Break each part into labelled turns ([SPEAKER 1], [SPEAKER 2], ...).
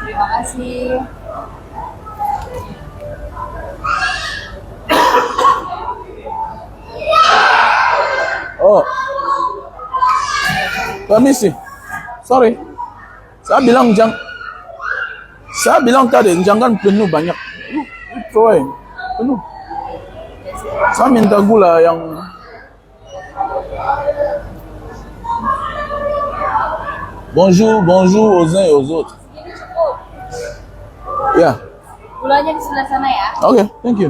[SPEAKER 1] Terima kasih.
[SPEAKER 2] Oh, permisi. Sorry. Saya bilang tadi jangan penuh banyak. Itu penuh. Saya minta gula yang bonjour aux uns et aux autres.
[SPEAKER 1] Ini cukup.
[SPEAKER 2] Ya.
[SPEAKER 1] Gulanya di sebelah sana ya.
[SPEAKER 2] Okay, thank you.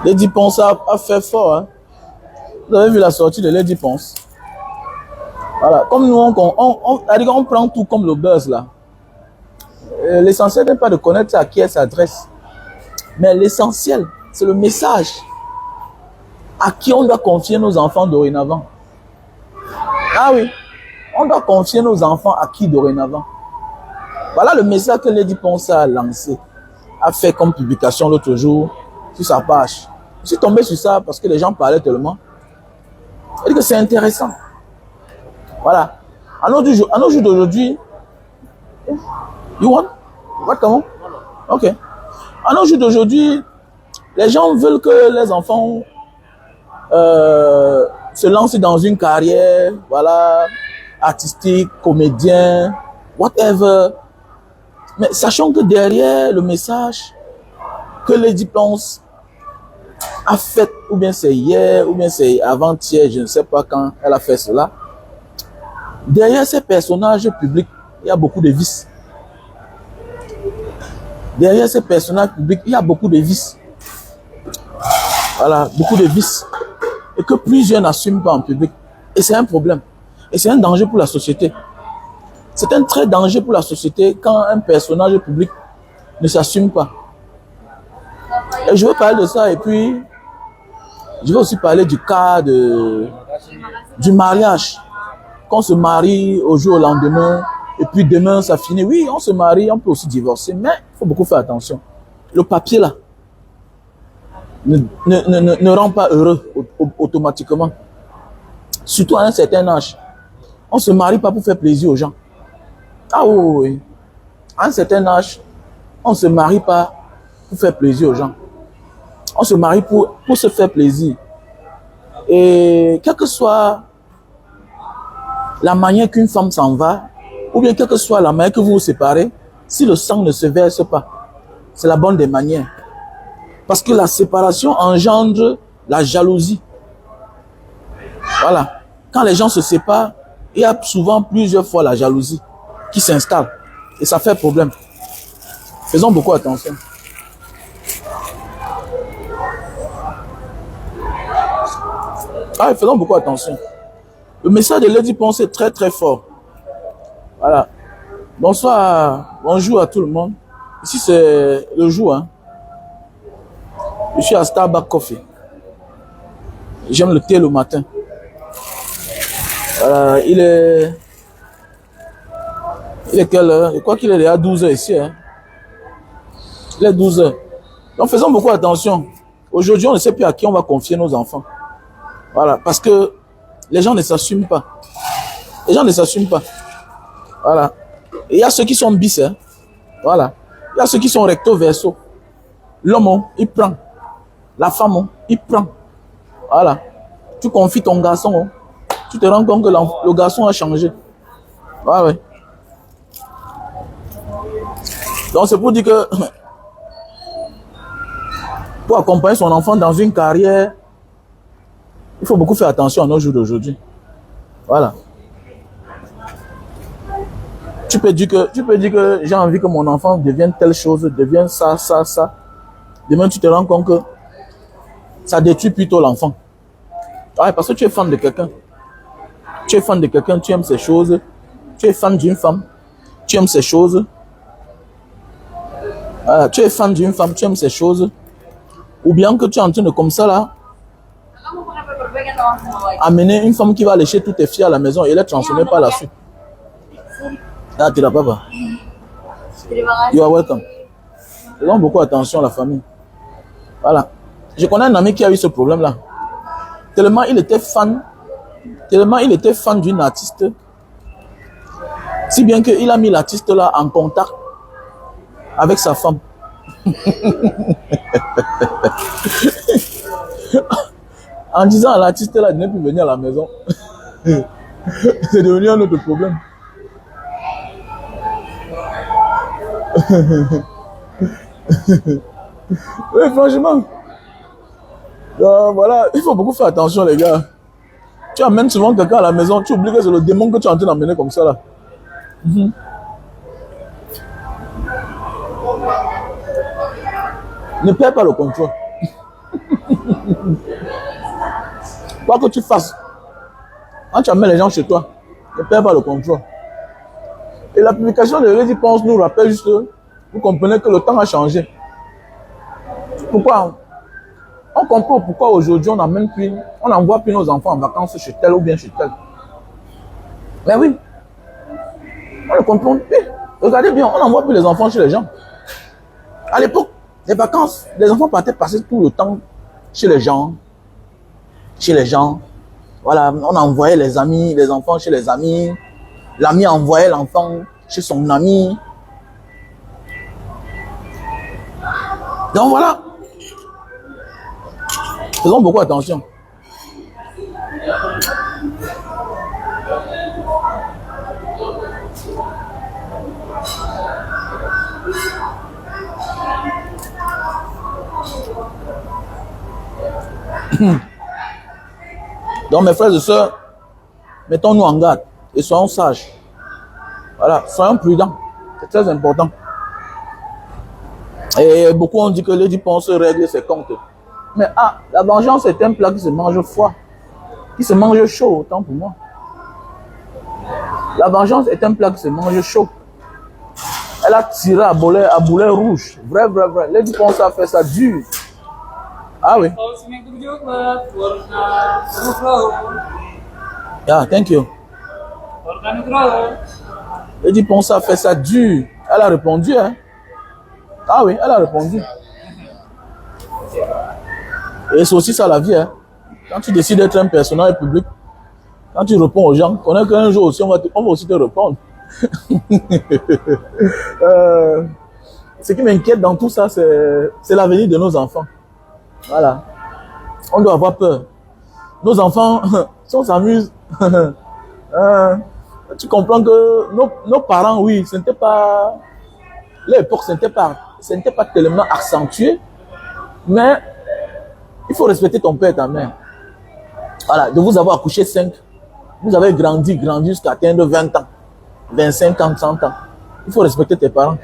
[SPEAKER 2] Lady Ponce a fait fort. Hein? Vous avez vu la sortie de Lady Ponce. Voilà. Comme nous, on prend tout comme le buzz là. L'essentiel n'est pas de connaître à qui elle s'adresse. Mais l'essentiel, c'est le message. À qui on doit confier nos enfants dorénavant. Ah oui. On doit confier nos enfants à qui dorénavant. Voilà le message que Lady Ponce a lancé. A fait comme publication l'autre jour sur sa page. Je suis tombé sur ça parce que les gens parlaient tellement. Et que c'est intéressant. Voilà. À nos jours d'aujourd'hui, you want? What, comment? Ok. À nos jours d'aujourd'hui, les gens veulent que les enfants se lancent dans une carrière, voilà, artistique, comédien, whatever. Mais sachant que derrière le message que Lady Ponce a fait, ou bien c'est hier, ou bien c'est avant-hier, je ne sais pas quand elle a fait cela. Derrière ces personnages publics, il y a beaucoup de vices. Derrière ces personnages publics, il y a beaucoup de vices. Voilà, beaucoup de vices. Et que plusieurs n'assument pas en public. Et c'est un problème. Et c'est un danger pour la société. C'est un très danger pour la société quand un personnage public ne s'assume pas. Et je veux parler de ça et puis je veux aussi parler du cas du mariage. Qu'on se marie au jour au lendemain et puis demain ça finit. Oui, on se marie, on peut aussi divorcer, mais il faut beaucoup faire attention. Le papier là ne rend pas heureux automatiquement. Surtout à un certain âge. On ne se marie pas pour faire plaisir aux gens. Ah oui, à un certain âge, on ne se marie pas pour faire plaisir aux gens. On se marie pour se faire plaisir. Et quelle que soit la manière qu'une femme s'en va, ou bien quelle que soit la manière que vous vous séparez, si le sang ne se verse pas, c'est la bonne des manières. Parce que la séparation engendre la jalousie. Voilà. Quand les gens se séparent, il y a souvent plusieurs fois la jalousie qui s'installe. Et ça fait problème. Faisons beaucoup attention. Ah, faisons beaucoup attention. Le message de Lady Ponce est très très fort. Voilà. Bonsoir, bonjour à tout le monde. Ici c'est le jour. Hein. Je suis à Starbucks Coffee. J'aime le thé le matin. Voilà, il est quelle heure? Je crois qu'il est déjà 12 h ici. Hein. Il est 12 h. Donc faisons beaucoup attention. Aujourd'hui, on ne sait plus à qui on va confier nos enfants. Voilà, parce que les gens ne s'assument pas. Les gens ne s'assument pas. Voilà. Et il y a ceux qui sont bis. Hein. Voilà. Il y a ceux qui sont recto verso. L'homme, il prend. La femme, il prend. Voilà. Tu confies ton garçon. Tu te rends compte que le garçon a changé. Ouais, ouais. Donc c'est pour dire que pour accompagner son enfant dans une carrière, Il faut beaucoup faire attention à nos jours d'aujourd'hui. Voilà. Tu peux dire que j'ai envie que mon enfant devienne telle chose, devienne ça, ça, ça. Demain, tu te rends compte que ça détruit plutôt l'enfant. Ouais, parce que tu es fan de quelqu'un. Tu es fan de quelqu'un, tu aimes ces choses. Tu es fan d'une femme, tu aimes ces choses. Voilà, tu es fan d'une femme, tu aimes ces choses. Ou bien que tu es en train de, comme ça là, amener une femme qui va lécher tous tes filles à la maison et les transformer par la suite. Ah, tu n'as pas. You are welcome. Faisons beaucoup attention à la famille. Voilà. Je connais un ami qui a eu ce problème-là. Tellement il était fan d'une artiste, si bien qu'il a mis l'artiste-là en contact avec sa femme. En disant à l'artiste-là de ne plus venir à la maison. C'est devenu un autre problème. Oui, franchement. Voilà, il faut beaucoup faire attention, les gars. Tu amènes souvent quelqu'un à la maison, tu oublies que c'est le démon que tu es en train d'amener comme ça là. Ne perds pas le contrôle. Quoi que tu fasses, quand tu amènes les gens chez toi, ne perds pas le contrôle. Et la publication de Lady Ponce nous rappelle juste, vous comprenez que le temps a changé. Pourquoi? On comprend pourquoi aujourd'hui on n'envoie plus nos enfants en vacances chez tel ou bien chez tel. Mais oui, on le comprend plus. Regardez bien, on n'envoie plus les enfants chez les gens. À l'époque, les vacances, les enfants partaient passer tout le temps chez les gens. Chez les gens. Voilà, on envoyait les amis, les enfants chez les amis. L'ami envoyait l'enfant chez son ami. Donc voilà. Faisons beaucoup attention. Donc mes frères et sœurs, mettons-nous en garde et soyons sages. Voilà, soyons prudents. C'est très important. Et beaucoup ont dit que Lady Ponce règle ses comptes. Mais la vengeance est un plat qui se mange froid, qui se mange chaud, autant pour moi. La vengeance est un plat qui se mange chaud. Elle a tiré à boulet rouge. Vrai. Lady Ponce a fait ça dur. Ah oui. Yeah, thank you. Lady Ponce a fait ça dur. Elle a répondu, hein. Ah oui, elle a répondu. Et c'est aussi ça la vie, hein. Quand tu décides d'être un personnage public, quand tu réponds aux gens, connais qu'un jour aussi, on va aussi te répondre. Ce qui m'inquiète dans tout ça, c'est l'avenir de nos enfants. Voilà. On doit avoir peur. Nos enfants, si on s'amuse, tu comprends que nos parents, oui, ce n'était pas... L'époque, ce n'était pas tellement accentué, mais il faut respecter ton père et ta mère. Voilà, de vous avoir accouché 5, vous avez grandi jusqu'à atteindre 20 ans, 25 ans, 30 ans. Il faut respecter tes parents.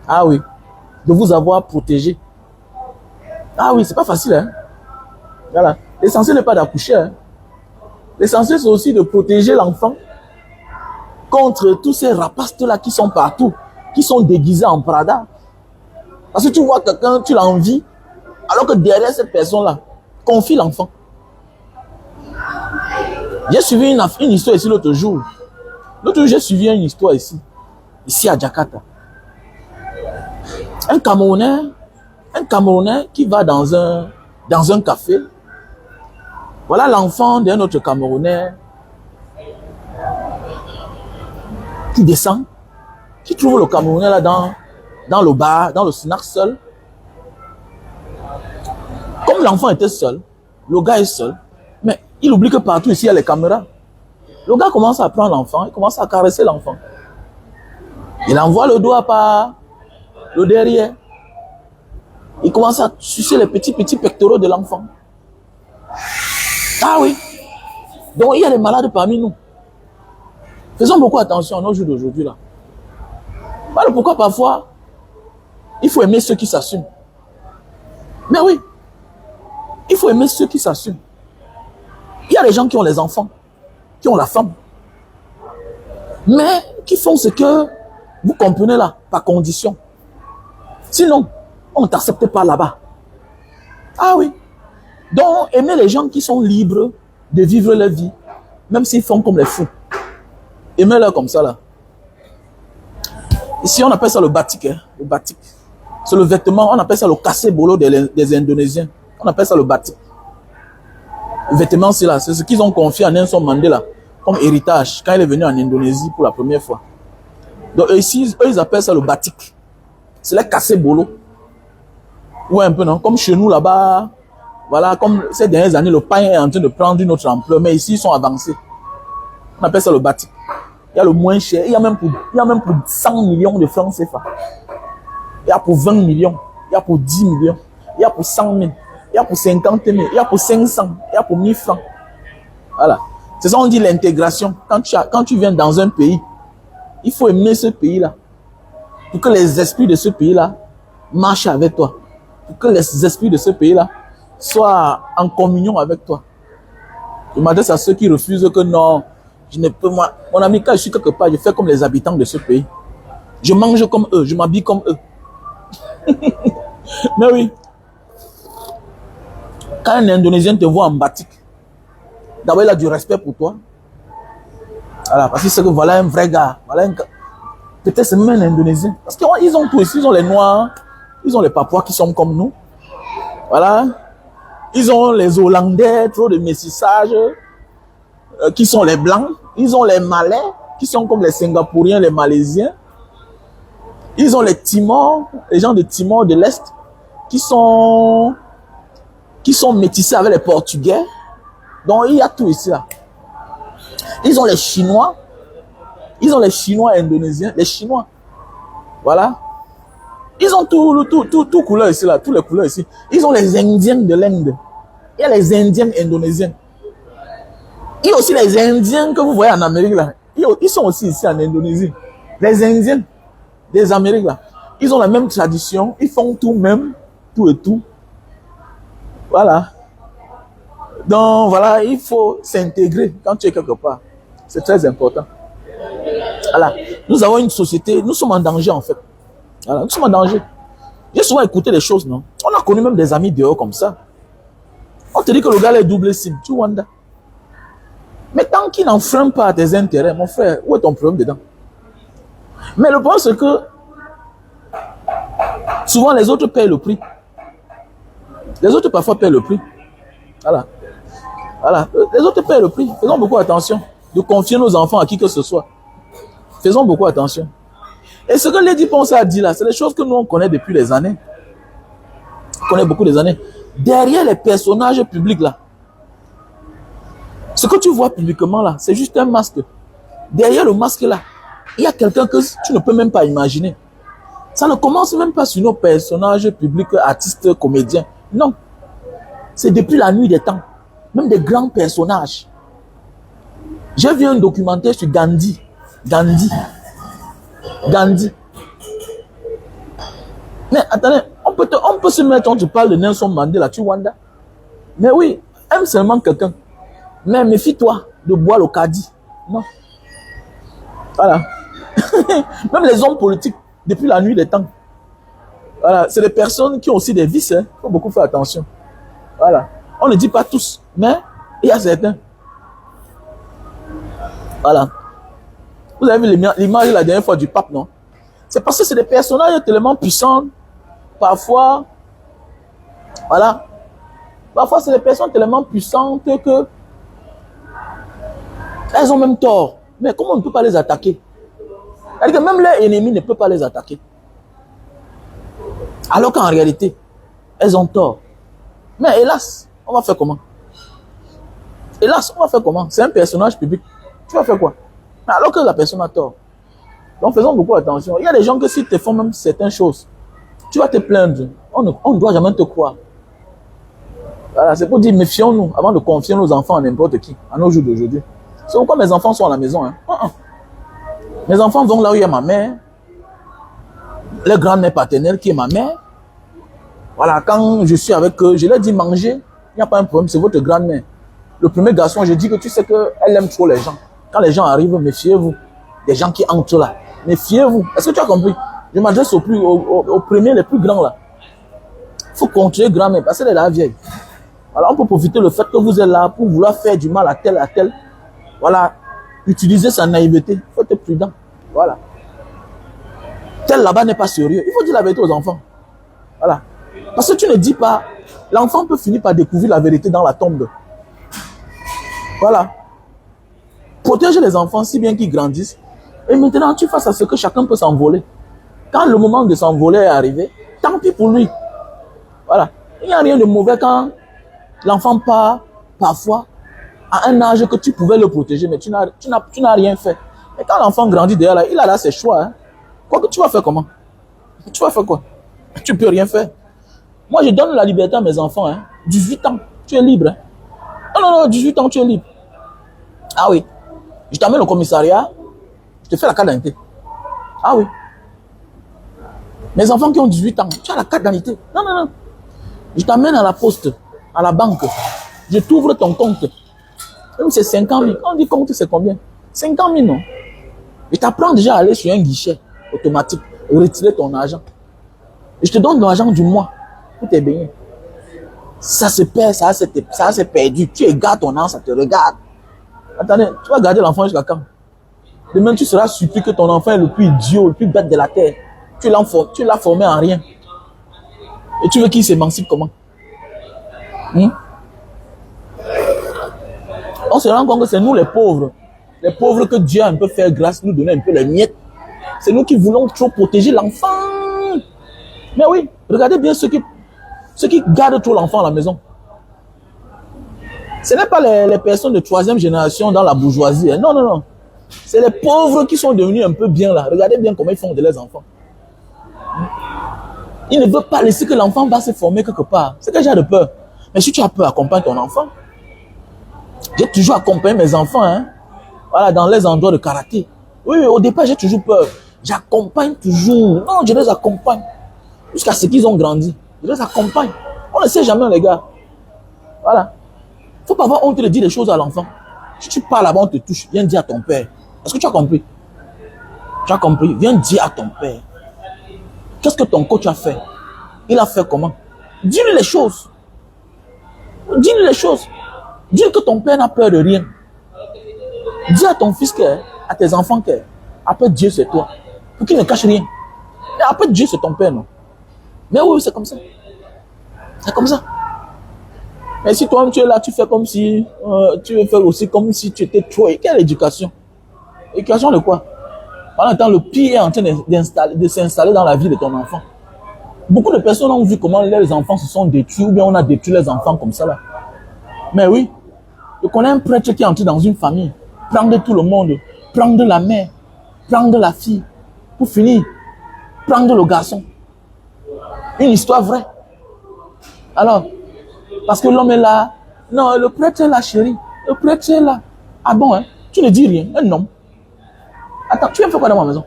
[SPEAKER 2] Ah oui, de vous avoir protégé. Ah oui, c'est pas facile, hein. Voilà. L'essentiel n'est pas d'accoucher, hein. L'essentiel, c'est aussi de protéger l'enfant contre tous ces rapaces-là qui sont partout, qui sont déguisés en Prada. Parce que tu vois quelqu'un, tu l'envies, alors que derrière cette personne-là, confie l'enfant. J'ai suivi une histoire ici l'autre jour. L'autre jour, j'ai suivi une histoire ici à Jakarta. Un Camerounais qui va dans un café. Voilà l'enfant d'un autre Camerounais qui descend, qui trouve le Camerounais là dans le bar, dans le snack seul. Comme l'enfant était seul, le gars est seul, mais il oublie que partout ici il y a les caméras. Le gars commence à prendre l'enfant, il commence à caresser l'enfant. Il envoie le doigt par le derrière. Il commence à sucer les petits pectoraux de l'enfant. Ah oui. Donc il y a des malades parmi nous. Faisons beaucoup attention à nos jours d'aujourd'hui là. Voilà pourquoi parfois, il faut aimer ceux qui s'assument. Mais oui, il faut aimer ceux qui s'assument. Il y a des gens qui ont les enfants, qui ont la femme, mais qui font ce que vous comprenez là, par condition. Sinon, on ne t'accepte pas là-bas. Ah oui. Donc, aimer les gens qui sont libres de vivre leur vie, même s'ils font comme les fous. Aimez-leur comme ça là. Ici, on appelle ça le batik. Hein, le batik. C'est le vêtement, on appelle ça le cassé-bolo des Indonésiens. On appelle ça le batik. Le vêtement, c'est là, c'est ce qu'ils ont confié à Nelson Mandela comme héritage quand il est venu en Indonésie pour la première fois. Donc ici, eux, ils appellent ça le batik. C'est le cassé-bolo. Ouais, un peu, non? Comme chez nous là-bas, voilà, comme ces dernières années, le pain est en train de prendre une autre ampleur, mais ici, ils sont avancés. On appelle ça le batik. Il y a le moins cher, il y a même pour 100 millions de francs CFA. Il y a pour 20 millions, il y a pour 10 millions, il y a pour 100 000, il y a pour 50 000, il y a pour 500, il y a pour 1000 francs. Voilà. C'est ça on dit l'intégration. Quand tu viens dans un pays, il faut aimer ce pays-là. Pour que les esprits de ce pays-là marchent avec toi. Pour que les esprits de ce pays-là soient en communion avec toi. Je m'adresse à ceux qui refusent que non, je ne peux moi. Mon ami, quand je suis quelque part, je fais comme les habitants de ce pays. Je mange comme eux, je m'habille comme eux. Mais oui. Quand un Indonésien te voit en batik, d'abord il a du respect pour toi. Voilà, parce qu'il sait que voilà un vrai gars. Voilà un... Peut-être c'est même un Indonésien. Parce qu'ils ont tout ici, ils ont les Noirs, ils ont les Papouas qui sont comme nous. Voilà. Ils ont les Hollandais, trop de métissage, qui sont les Blancs. Ils ont les Malais, qui sont comme les Singapouriens, les Malaisiens. Ils ont les Timor, les gens de Timor de l'Est, qui sont métissés avec les Portugais. Donc il y a tout ici là. Ils ont les Chinois. Ils ont les Chinois indonésiens, les Chinois. Voilà. Ils ont tout couleur ici là, toutes les couleurs ici. Ils ont les Indiens de l'Inde. Il y a les Indiens indonésiens. Il y a aussi les Indiens que vous voyez en Amérique là. Ils sont aussi ici en Indonésie. Les Indiens des Amériques là. Ils ont la même tradition. Ils font tout même. Tout et tout. Voilà. Donc voilà, il faut s'intégrer quand tu es quelque part. C'est très important. Voilà. Nous avons une société, nous sommes en danger en fait. Voilà, nous sommes en danger. J'ai souvent écouté des choses, non? On a connu même des amis dehors comme ça. On te dit que le gars est double cible, tu vois. Mais tant qu'il n'enfreint pas tes intérêts, mon frère, où est ton problème dedans? Mais le problème c'est que souvent les autres payent le prix. Les autres parfois payent le prix. Voilà. Voilà. Les autres payent le prix. Faisons beaucoup attention de confier nos enfants à qui que ce soit. Faisons beaucoup attention. Et ce que Lady Ponce a dit là, c'est des choses que nous on connaît depuis des années. On connaît beaucoup des années. Derrière les personnages publics là, ce que tu vois publiquement là, c'est juste un masque. Derrière le masque là, il y a quelqu'un que tu ne peux même pas imaginer. Ça ne commence même pas sur nos personnages publics, artistes, comédiens. Non. C'est depuis la nuit des temps. Même des grands personnages. J'ai vu un documentaire sur Gandhi. Gandhi. Mais attendez, on peut se mettre, on te parle de Nelson Mandela, tu vois. Mais oui, aime seulement quelqu'un. Mais méfie-toi de boire le caddie. Non. Voilà. Même les hommes politiques, depuis la nuit des temps. Voilà, c'est des personnes qui ont aussi des vices. Il faut beaucoup faire attention. Voilà. On ne dit pas tous, mais il y a certains. Voilà. Vous avez vu l'image la dernière fois du pape, non? C'est parce que c'est des personnages tellement puissants. Parfois, voilà. Parfois, c'est des personnes tellement puissantes que elles ont même tort. Mais comment on ne peut pas les attaquer? C'est-à-dire que même leur ennemi ne peut pas les attaquer. Alors qu'en réalité, elles ont tort. Mais hélas, on va faire comment? Hélas, on va faire comment? C'est un personnage public. Tu vas faire quoi? Alors que la personne a tort. Donc faisons beaucoup attention. Il y a des gens que s'ils te font même certaines choses, tu vas te plaindre. On ne doit jamais te croire. Voilà, c'est pour dire, méfions-nous avant de confier nos enfants à n'importe qui, à nos jours d'aujourd'hui. C'est pourquoi mes enfants sont à la maison. Hein. Mes enfants vont là où il y a ma mère, leur grand-mère paternelle qui est ma mère. Voilà, quand je suis avec eux, je leur dis manger, il n'y a pas un problème, c'est votre grand-mère. Le premier garçon, je dis que tu sais qu'elle aime trop les gens. Quand les gens arrivent, méfiez-vous. Des gens qui entrent là, méfiez-vous. Est-ce que tu as compris? Je m'adresse aux premiers, les plus grands là. Il faut contrôler grand-mère parce qu'elle est la vieille. Voilà, on peut profiter le fait que vous êtes là pour vouloir faire du mal à tel. Voilà, utiliser sa naïveté. Il faut être prudent. Voilà. Tel là-bas n'est pas sérieux. Il faut dire la vérité aux enfants. Voilà. Parce que tu ne dis pas, l'enfant peut finir par découvrir la vérité dans la tombe. Voilà. Protège les enfants si bien qu'ils grandissent. Et maintenant, tu fasses à ce que chacun peut s'envoler. Quand le moment de s'envoler est arrivé, tant pis pour lui. Voilà. Il n'y a rien de mauvais quand l'enfant part parfois à un âge que tu pouvais le protéger, mais tu n'as rien fait. Et quand l'enfant grandit derrière là, il a là ses choix. Hein. Quoi que tu vas faire comment? Tu vas faire quoi? Tu peux rien faire. Moi, je donne la liberté à mes enfants. Hein. 18 ans, tu es libre. Hein. Non, 18 ans, tu es libre. Ah oui. Je t'amène au commissariat, je te fais la carte d'identité. Ah oui. Mes enfants qui ont 18 ans, tu as la carte d'identité. Non. Je t'amène à la poste, à la banque. Je t'ouvre ton compte. Même c'est 50 000. Quand on dit compte, c'est combien? 50 000, non. Je t'apprends déjà à aller sur un guichet automatique, retirer ton argent. Et je te donne l'argent du mois pour tes beignets. Ça se perd, ça s'est perdu. Tu regardes ton âge, ça te regarde. Attendez, tu vas garder l'enfant jusqu'à quand? Demain, tu seras surpris que ton enfant est le plus idiot, le plus bête de la terre. Tu l'as formé en rien. Et tu veux qu'il s'émancipe comment? On se rend compte que c'est nous les pauvres que Dieu a un peu fait grâce, nous donner un peu les miettes. C'est nous qui voulons trop protéger l'enfant. Mais oui, regardez bien ceux qui gardent trop l'enfant à la maison. Ce n'est pas les personnes de troisième génération dans la bourgeoisie. Hein. Non. C'est les pauvres qui sont devenus un peu bien là. Regardez bien comment ils font de leurs enfants. Ils ne veulent pas laisser que l'enfant va se former quelque part. C'est que j'ai de peur. Mais si tu as peur, accompagne ton enfant. J'ai toujours accompagné mes enfants, hein, voilà, dans les endroits de karaté. Oui, au départ, j'ai toujours peur. J'accompagne toujours. Non, je les accompagne. Jusqu'à ce qu'ils ont grandi. Je les accompagne. On ne sait jamais, les gars. Voilà. Il ne faut pas avoir honte de dire des choses à l'enfant. Si tu parles là-bas, on te touche. Viens dire à ton père. Est-ce que tu as compris? Tu as compris? Viens dire à ton père. Qu'est-ce que ton coach a fait? Il a fait comment? Dis-lui les choses. Dis-lui les choses. Dis que ton père n'a peur de rien. Dis à ton fils à tes enfants après Dieu c'est toi. Pour qu'il ne cache rien. Et après Dieu c'est ton père, non? Mais oui, c'est comme ça. C'est comme ça. Mais si toi-même tu es là, tu fais comme si, tu veux faire aussi comme si tu étais trop. Quelle éducation? Éducation de quoi? Pendant le temps, le pire est en train de s'installer dans la vie de ton enfant. Beaucoup de personnes ont vu comment les enfants se sont détruits ou bien on a détruit les enfants comme ça là. Mais oui, je connais un prêtre qui est entré dans une famille, prendre tout le monde, prendre la mère, prendre la fille, pour finir, prendre le garçon. Une histoire vraie. Alors, parce que l'homme est là, non, le prêtre est là, chérie, le prêtre est là. Ah bon, hein? Tu ne dis rien, un homme. Attends, tu viens faire quoi dans ma maison?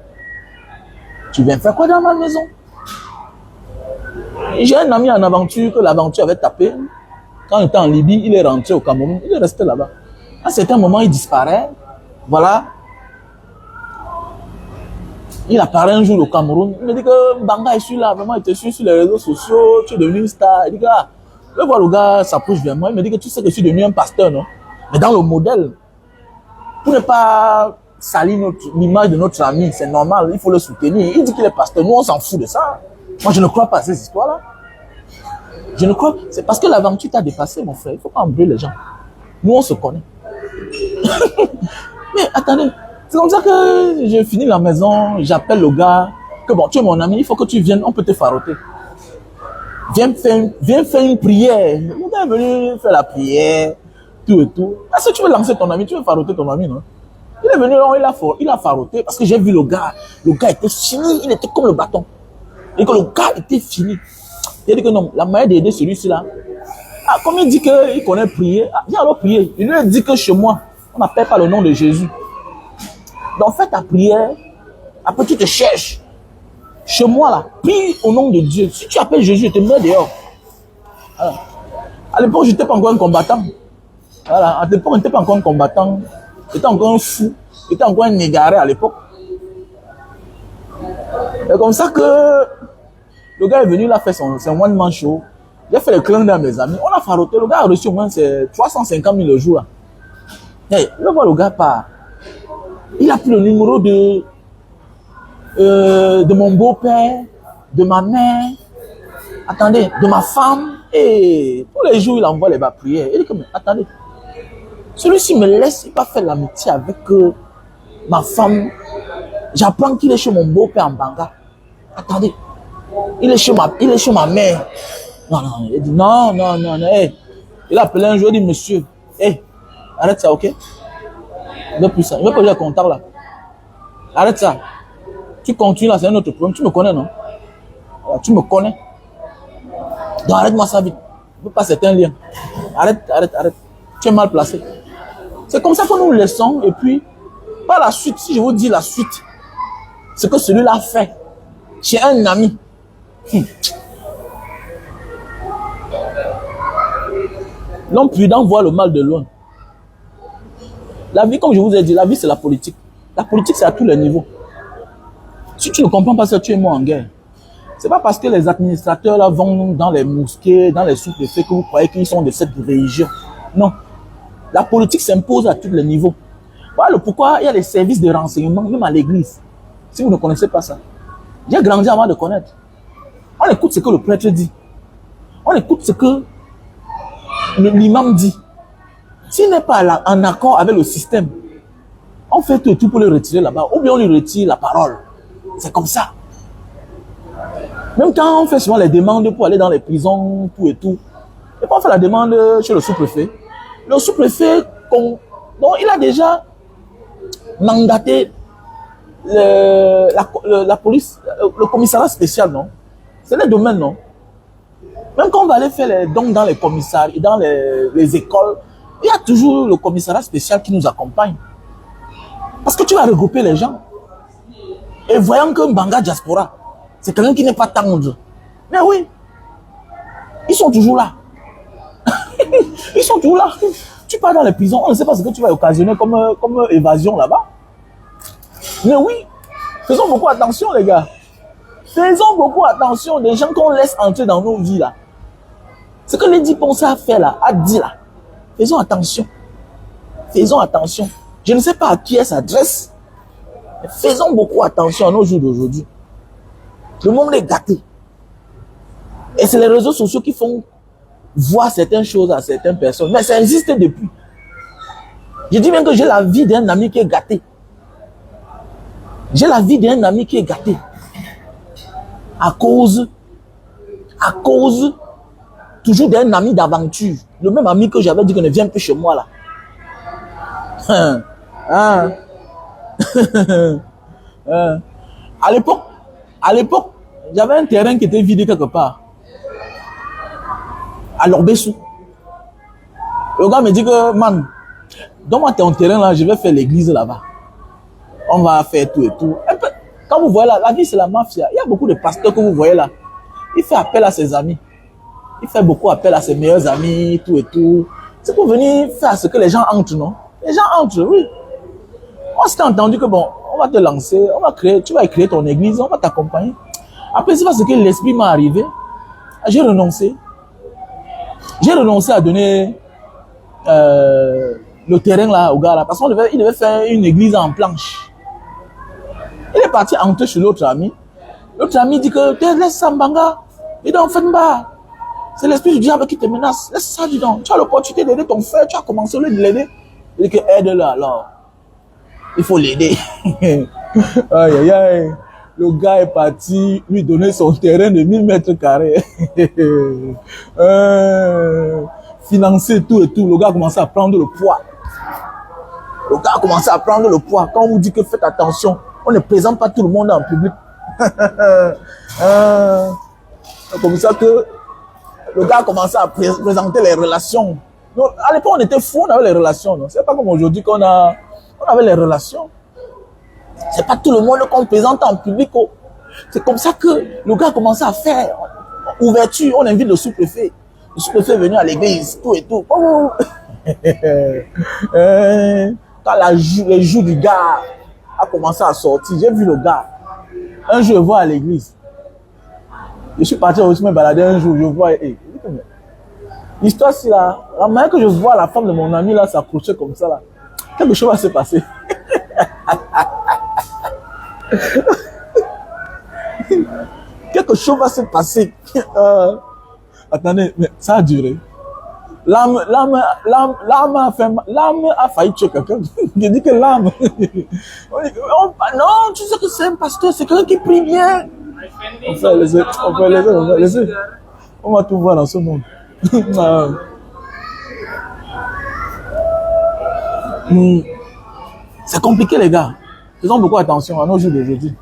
[SPEAKER 2] Tu viens faire quoi dans ma maison? J'ai un ami en aventure que l'aventure avait tapé. Quand il était en Libye, il est rentré au Cameroun, il est resté là-bas. À un certain moment, il disparaît. Voilà. Il apparaît un jour au Cameroun. Il me dit que Banga, je suis là, vraiment, il te suit sur les réseaux sociaux, tu es devenu une star. Il dit que, je vais voir le gars s'approche vers moi. Il me dit que tu sais que je suis devenu un pasteur, non? Mais dans le modèle, pour ne pas salir l'image de notre ami, c'est normal, il faut le soutenir. Il dit qu'il est pasteur, nous on s'en fout de ça. Moi je ne crois pas à ces histoires-là. Je ne crois pas. C'est parce que l'aventure t'a dépassé, mon frère. Il ne faut pas embrouiller les gens. Nous on se connaît. Mais attendez, c'est comme ça que je finis la maison, j'appelle le gars, que bon, tu es mon ami, il faut que tu viennes, on peut te faroter. Viens faire une prière. Le gars est venu faire la prière, tout et tout. Est-ce que tu veux lancer ton ami, tu veux faroter ton ami, non? Il est venu, il a faroté parce que j'ai vu le gars était fini, il était comme le bâton. Et que le gars était fini. Il a dit que non, la manière d'aider celui-ci là, Ah, comme il dit qu'il connaît prier, ah, viens alors prier. Il lui a dit que chez moi, on n'appelle pas le nom de Jésus. Donc fais ta prière, après tu te cherches. Chez moi là, prie au nom de Dieu. Si tu appelles Jésus, je te mets dehors. Voilà. À l'époque, je n'étais pas encore un combattant. Voilà. À l'époque, je n'étais pas encore un combattant. J'étais encore un fou. J'étais encore un égaré à l'époque. C'est comme ça que le gars est venu, il a fait son one-man show. Il a fait le clin d'œil à mes amis. On a faroté. Le gars a reçu au moins 350 000 le jour. Là. Hey, le vois le gars part. Il a pris le numéro de mon beau-père, de ma mère, attendez, de ma femme. Et tous les jours, il envoie les bas prières. Il dit que, mais, attendez, celui-ci me laisse, il va faire l'amitié avec ma femme. J'apprends qu'il est chez mon beau-père en Banga. Attendez, il est chez ma mère. Non, non, il dit non, non, non, non. Hey. Il a appelé un jour, il dit, monsieur, hey, arrête ça, ok? Il veut plus ça. Il veut pas dire le contact là. Arrête ça. Tu continues là, c'est un autre problème. Tu me connais, non? Tu me connais. Donc arrête-moi ça vite. Je ne veux pas certains liens. Arrête, arrête, arrête. Tu es mal placé. C'est comme ça que nous le laissons. Et puis, par la suite, si je vous dis la suite, ce que celui-là fait chez un ami. L'homme prudent voit le mal de loin. La vie, comme je vous ai dit, la vie c'est la politique. La politique c'est à tous les niveaux. Si tu ne comprends pas ça, tu es mort en guerre. C'est pas parce que les administrateurs là vont dans les mosquées, dans les sous-préfets que vous croyez qu'ils sont de cette religion. Non. La politique s'impose à tous les niveaux. Voilà pourquoi il y a les services de renseignement, même à l'église. Si vous ne connaissez pas ça. J'ai grandi avant de connaître. On écoute ce que le prêtre dit. On écoute ce que l'imam dit. S'il n'est pas en accord avec le système, on fait tout pour le retirer là-bas. Ou bien on lui retire la parole. C'est comme ça. Même quand on fait souvent les demandes pour aller dans les prisons, tout et tout. Et quand on fait la demande chez le sous-préfet, le sous-préfet, donc il a déjà mandaté la police, le commissariat spécial, non? C'est les domaines, non? Même quand on va aller faire les dons dans les commissariats, dans les écoles, il y a toujours le commissariat spécial qui nous accompagne. Parce que tu vas regrouper les gens. Et voyant qu'un Banga diaspora, c'est quelqu'un qui n'est pas tendre. Mais oui, ils sont toujours là. Ils sont toujours là. Tu pars dans les prisons, on ne sait pas ce que tu vas occasionner comme évasion là-bas. Mais oui, faisons beaucoup attention les gars. Faisons beaucoup attention des gens qu'on laisse entrer dans nos vies là. Ce que Lady Ponce a fait là, a dit là. Faisons attention. Faisons attention. Je ne sais pas à qui elle s'adresse. Mais faisons beaucoup attention à nos jours d'aujourd'hui. Le monde est gâté. Et c'est les réseaux sociaux qui font voir certaines choses à certaines personnes. Mais ça existe depuis. Je dis bien que j'ai la vie d'un ami qui est gâté. J'ai la vie d'un ami qui est gâté. À cause toujours d'un ami d'aventure. Le même ami que j'avais dit que ne vient plus chez moi là. À l'époque, j'avais un terrain qui était vidé quelque part. À Lorbessou. Le gars me dit que, man, donne-moi ton terrain là, je vais faire l'église là-bas. On va faire tout et tout. Et puis, quand vous voyez là, la vie c'est la mafia. Il y a beaucoup de pasteurs que vous voyez là. Il fait appel à ses amis. Il fait beaucoup appel à ses meilleurs amis, tout et tout. C'est pour venir faire ce que les gens entrent, non? Les gens entrent, oui. On s'est entendu que bon, on va te lancer, tu vas créer ton église, on va t'accompagner. Après, c'est parce que l'esprit m'est arrivé. J'ai renoncé. J'ai renoncé à donner le terrain là au gars là. Parce qu'il devait faire une église en planche. Il est parti entrer chez l'autre ami. L'autre ami dit que laisse ça Mbanga. Il dit en fait pas. C'est l'esprit du diable qui te menace. Laisse ça, dis donc. Tu as l'opportunité d'aider ton frère, tu as commencé à l'aider. Il dit que aide-le alors. Il faut l'aider. Aïe, aïe, aïe. Le gars est parti lui donner son terrain de 1000 mètres carrés. Financer tout et tout. Le gars a commencé à prendre le poids. Le gars a commencé à prendre le poids. Quand on vous dit que faites attention, on ne présente pas tout le monde en public. C'est comme ça que Le gars a commencé à présenter les relations. Donc, à l'époque, on était fous, on avait les relations. C'est pas comme aujourd'hui qu'on avait les relations. C'est pas tout le monde qu'on présente en public. Oh. C'est comme ça que le gars a commencé à faire. Ouverture, on invite le sous-préfet. Le sous-préfet est venu à l'église, tout et tout. Oh. Quand les jours du gars a commencé à sortir, j'ai vu le gars. Un jour, je vois à l'église. Je suis parti aussi me balader un jour, je vois. L'histoire, c'est là. La manière que je vois la femme de mon ami là s'accrocher comme ça là. Quelque chose va se passer. Quelque chose va se passer. Attendez, mais ça a duré. L'âme a failli tuer quelqu'un. Je dis que l'âme. Non, tu sais que c'est un pasteur, c'est quelqu'un qui prie bien. On va laisser. On va tout voir dans ce monde. C'est compliqué, les gars. Faisons beaucoup attention à nos jours d'aujourd'hui.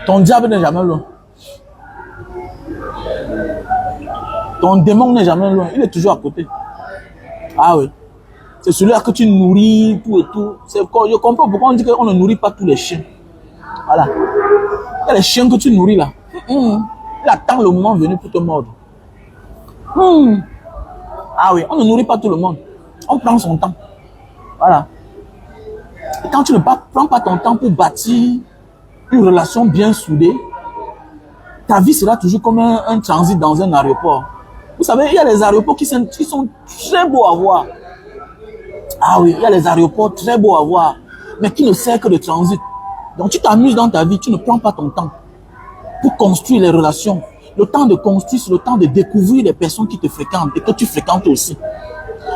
[SPEAKER 2] Ton diable n'est jamais loin. Ton démon n'est jamais loin. Il est toujours à côté. Ah oui. C'est celui-là que tu nourris, tout et tout. Je comprends pourquoi on dit qu'on ne nourrit pas tous les chiens. Voilà. Il y a les chiens que tu nourris là. Il attend le moment venu pour te mordre. Ah oui, on ne nourrit pas tout le monde. On prend son temps. Voilà. Et quand tu ne prends pas ton temps pour bâtir une relation bien soudée, ta vie sera toujours comme un transit dans un aéroport. Vous savez, il y a les aéroports qui sont très beaux à voir. Ah oui, il y a les aéroports très beaux à voir, mais qui ne servent que de transit. Donc tu t'amuses dans ta vie, tu ne prends pas ton temps pour construire les relations. Le temps de construire, c'est le temps de découvrir les personnes qui te fréquentent et que tu fréquentes aussi.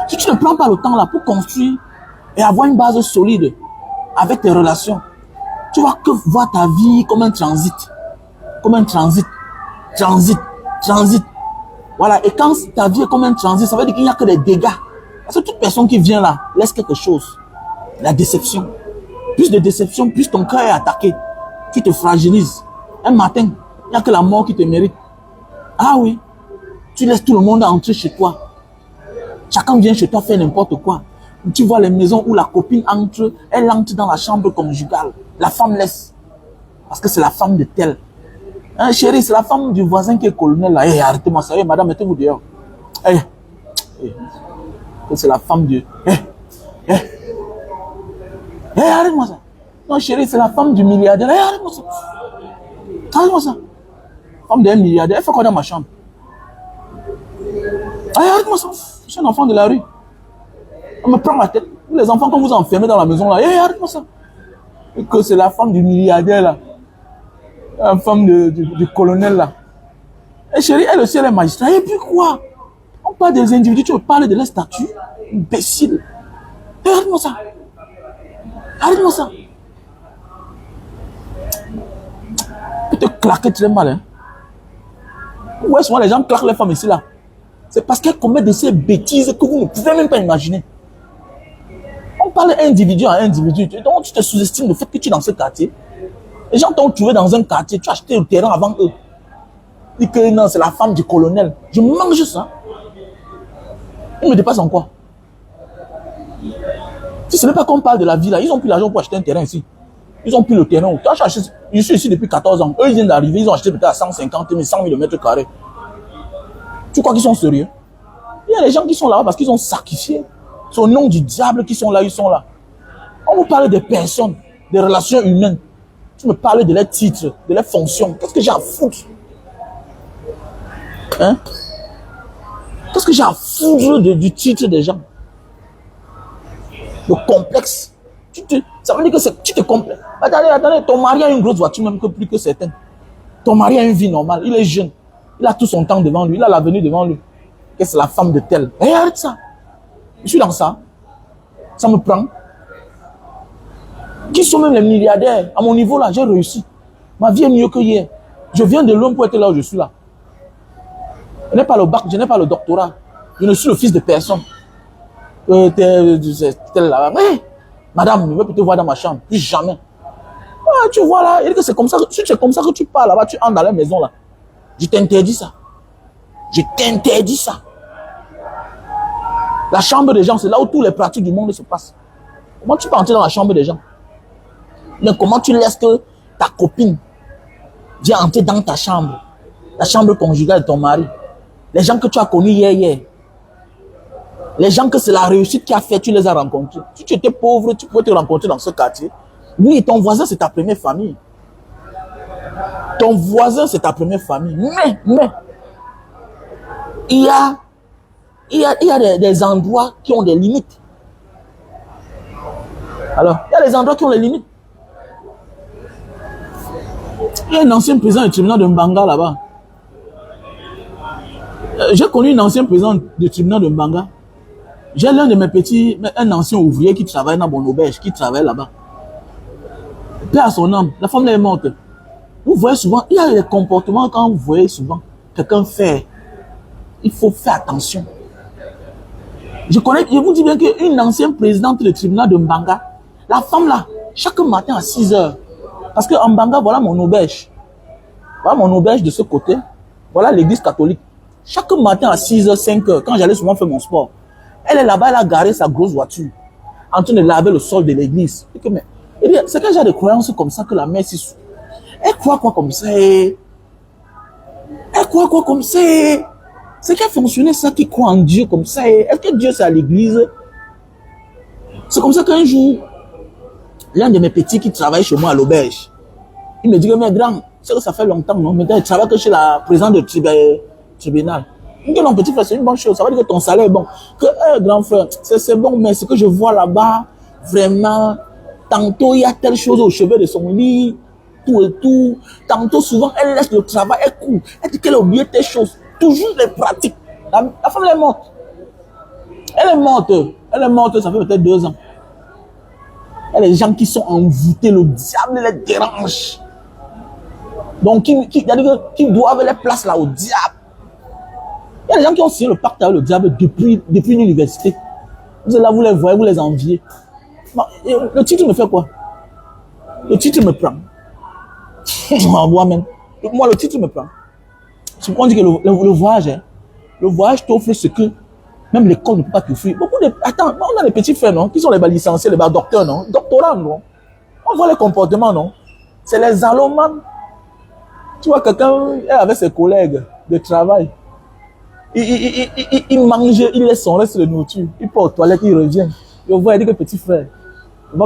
[SPEAKER 2] Si tu ne prends pas le temps là pour construire et avoir une base solide avec tes relations, tu vas que voir ta vie comme un transit. Comme un transit. Transit. Voilà. Et quand ta vie est comme un transit, ça veut dire qu'il n'y a que des dégâts. Parce que toute personne qui vient là laisse quelque chose. La déception. Plus de déception, plus ton cœur est attaqué. Tu te fragilises. Un matin, il n'y a que la mort qui te mérite. Ah oui. Tu laisses tout le monde entrer chez toi. Chacun vient chez toi faire n'importe quoi. Tu vois les maisons où la copine entre, elle entre dans la chambre conjugale. La femme laisse. Parce que c'est la femme de tel. Hein, chérie, c'est la femme du voisin qui est colonel là. Hey, arrêtez-moi ça. Hey, madame, mettez-vous dehors. Hey. C'est la femme de... Hey, arrête-moi ça. Non, chérie, c'est la femme du milliardaire. Hey, arrête-moi ça. Arrête-moi ça. Femme d'un milliardaire. Elle fait quoi dans ma chambre? Hey, arrête-moi ça. Je suis un enfant de la rue. On me prend ma tête. Vous, les enfants, quand vous enfermez dans la maison là, hey, arrête-moi ça. Et que c'est la femme du milliardaire là. La femme du colonel là. Et chérie, elle aussi, elle est magistrat. Et puis quoi? On parle des individus, tu veux parler de leur statut? Imbécile. Et arrête-moi ça. Arrête-moi ça. Je peux te claquer très mal. Hein? Ouais, souvent les gens claquent les femmes ici là. C'est parce qu'elles commettent de ces bêtises que vous ne pouvez même pas imaginer. On parle individu à individu. Donc tu te sous-estimes le fait que tu es dans ce quartier. Les gens t'ont trouvé dans un quartier, tu as acheté le terrain avant eux. Dis que non, c'est la femme du colonel. Je mange ça. Ils me dépassent en quoi? Si ce n'est pas qu'on parle de la vie là, ils ont pris l'argent pour acheter un terrain ici. Ils ont pris le terrain. Je suis ici depuis 14 ans. Eux, ils viennent d'arriver, ils ont acheté peut-être à 150 000, 100 000 mètres carrés. Tu crois qu'ils sont sérieux? Il y a des gens qui sont là parce qu'ils ont sacrifié. C'est au nom du diable qu'ils sont là, ils sont là. On vous parle des personnes, des relations humaines. Tu me parles de leurs titres, de leurs fonctions. Qu'est-ce que j'ai à foutre? Hein? Qu'est-ce que j'ai à foutre du titre des gens? Le complexe. Ça veut dire que tu te complexes. Attendez, ton mari a une grosse voiture même que plus que certains. Ton mari a une vie normale, il est jeune. Il a tout son temps devant lui, il a l'avenir devant lui. Et c'est la femme de tel. Et arrête ça. Je suis dans ça. Ça me prend. Qui sont même les milliardaires? À mon niveau là, j'ai réussi. Ma vie est mieux que hier. Je viens de loin pour être là où je suis là. Je n'ai pas le bac, je n'ai pas le doctorat. Je ne suis le fils de personne. Tel là. Mais, madame, je veux te voir dans ma chambre. Plus jamais. Ah, tu vois là, il dit que c'est comme ça, si c'est comme ça que tu parles là-bas, tu entres dans la maison là. Je t'interdis ça. Je t'interdis ça. La chambre des gens, c'est là où toutes les pratiques du monde se passent. Comment tu peux entrer dans la chambre des gens? Mais comment tu laisses que ta copine vienne entrer dans ta chambre? La chambre conjugale de ton mari. Les gens que tu as connus hier. Les gens que c'est la réussite qui a fait, tu les as rencontrés. Si tu étais pauvre, tu pouvais te rencontrer dans ce quartier. Oui, ton voisin, c'est ta première famille. Ton voisin, c'est ta première famille. Mais, il y a des endroits qui ont des limites. Alors, il y a des endroits qui ont des limites. Il y a un ancien président du tribunal de Mbanga là-bas. J'ai connu une ancienne présidente du tribunal de Mbanga. J'ai l'un de mes petits, un ancien ouvrier qui travaille dans mon auberge, qui travaille là-bas. Paix à son âme, la femme est morte. Vous voyez souvent, il y a des comportements quand vous voyez souvent quelqu'un faire. Il faut faire attention. Je vous dis bien qu'une ancienne présidente du tribunal de Mbanga, la femme là, chaque matin à 6 heures, parce qu'en Mbanga, voilà mon auberge. Voilà mon auberge de ce côté. Voilà l'église catholique. Chaque matin à 6 heures, 5 heures, quand j'allais souvent faire mon sport, elle est là-bas, elle a garé sa grosse voiture, en train de laver le sol de l'église. C'est quel genre de croyance comme ça que la mère s'y... Elle croit quoi comme ça? Elle croit quoi comme ça? C'est qu'elle fonctionnait ça qui croit en Dieu comme ça. Est-ce que Dieu c'est à l'église? C'est comme ça qu'un jour, l'un de mes petits qui travaille chez moi à l'auberge, il me dit que mais grand, c'est que ça fait longtemps, non? Maintenant, il travaille que chez la présidente du tribunal. Il dit non, petit frère, c'est une bonne chose. Ça veut dire que ton salaire est bon. Que grand frère, c'est bon, mais ce que je vois là-bas, vraiment, tantôt il y a telle chose au chevet de son lit, tout et tout. Tantôt, souvent, elle laisse le travail, elle court. Elle dit qu'elle a oublié telle chose. Toujours les pratiques. La femme, elle est morte. Elle est morte. Elle est morte, ça fait peut-être 2 ans. Il y a des gens qui sont envoûtés, le diable les dérange. Donc, qui doivent les places là au diable. Il y a des gens qui ont signé le pacte avec le diable depuis l'université. Vous êtes là, vous les voyez, vous les enviez. Le titre me fait quoi? Le titre me prend. Moi-même. Moi, le titre me prend. C'est pourquoi on dit que le voyage, hein, le voyage t'offre ce que même l'école ne peut pas t'offrir. Attends, on a les petits frères, non? Qui sont les licenciés, les docteurs, non? Doctorants, non? On voit les comportements, non? C'est les allomanes. Tu vois, quelqu'un, avec ses collègues de travail, il mange, il laisse son reste de nourriture, il part aux toilettes, il revient. Je vois, il dit que petit frère,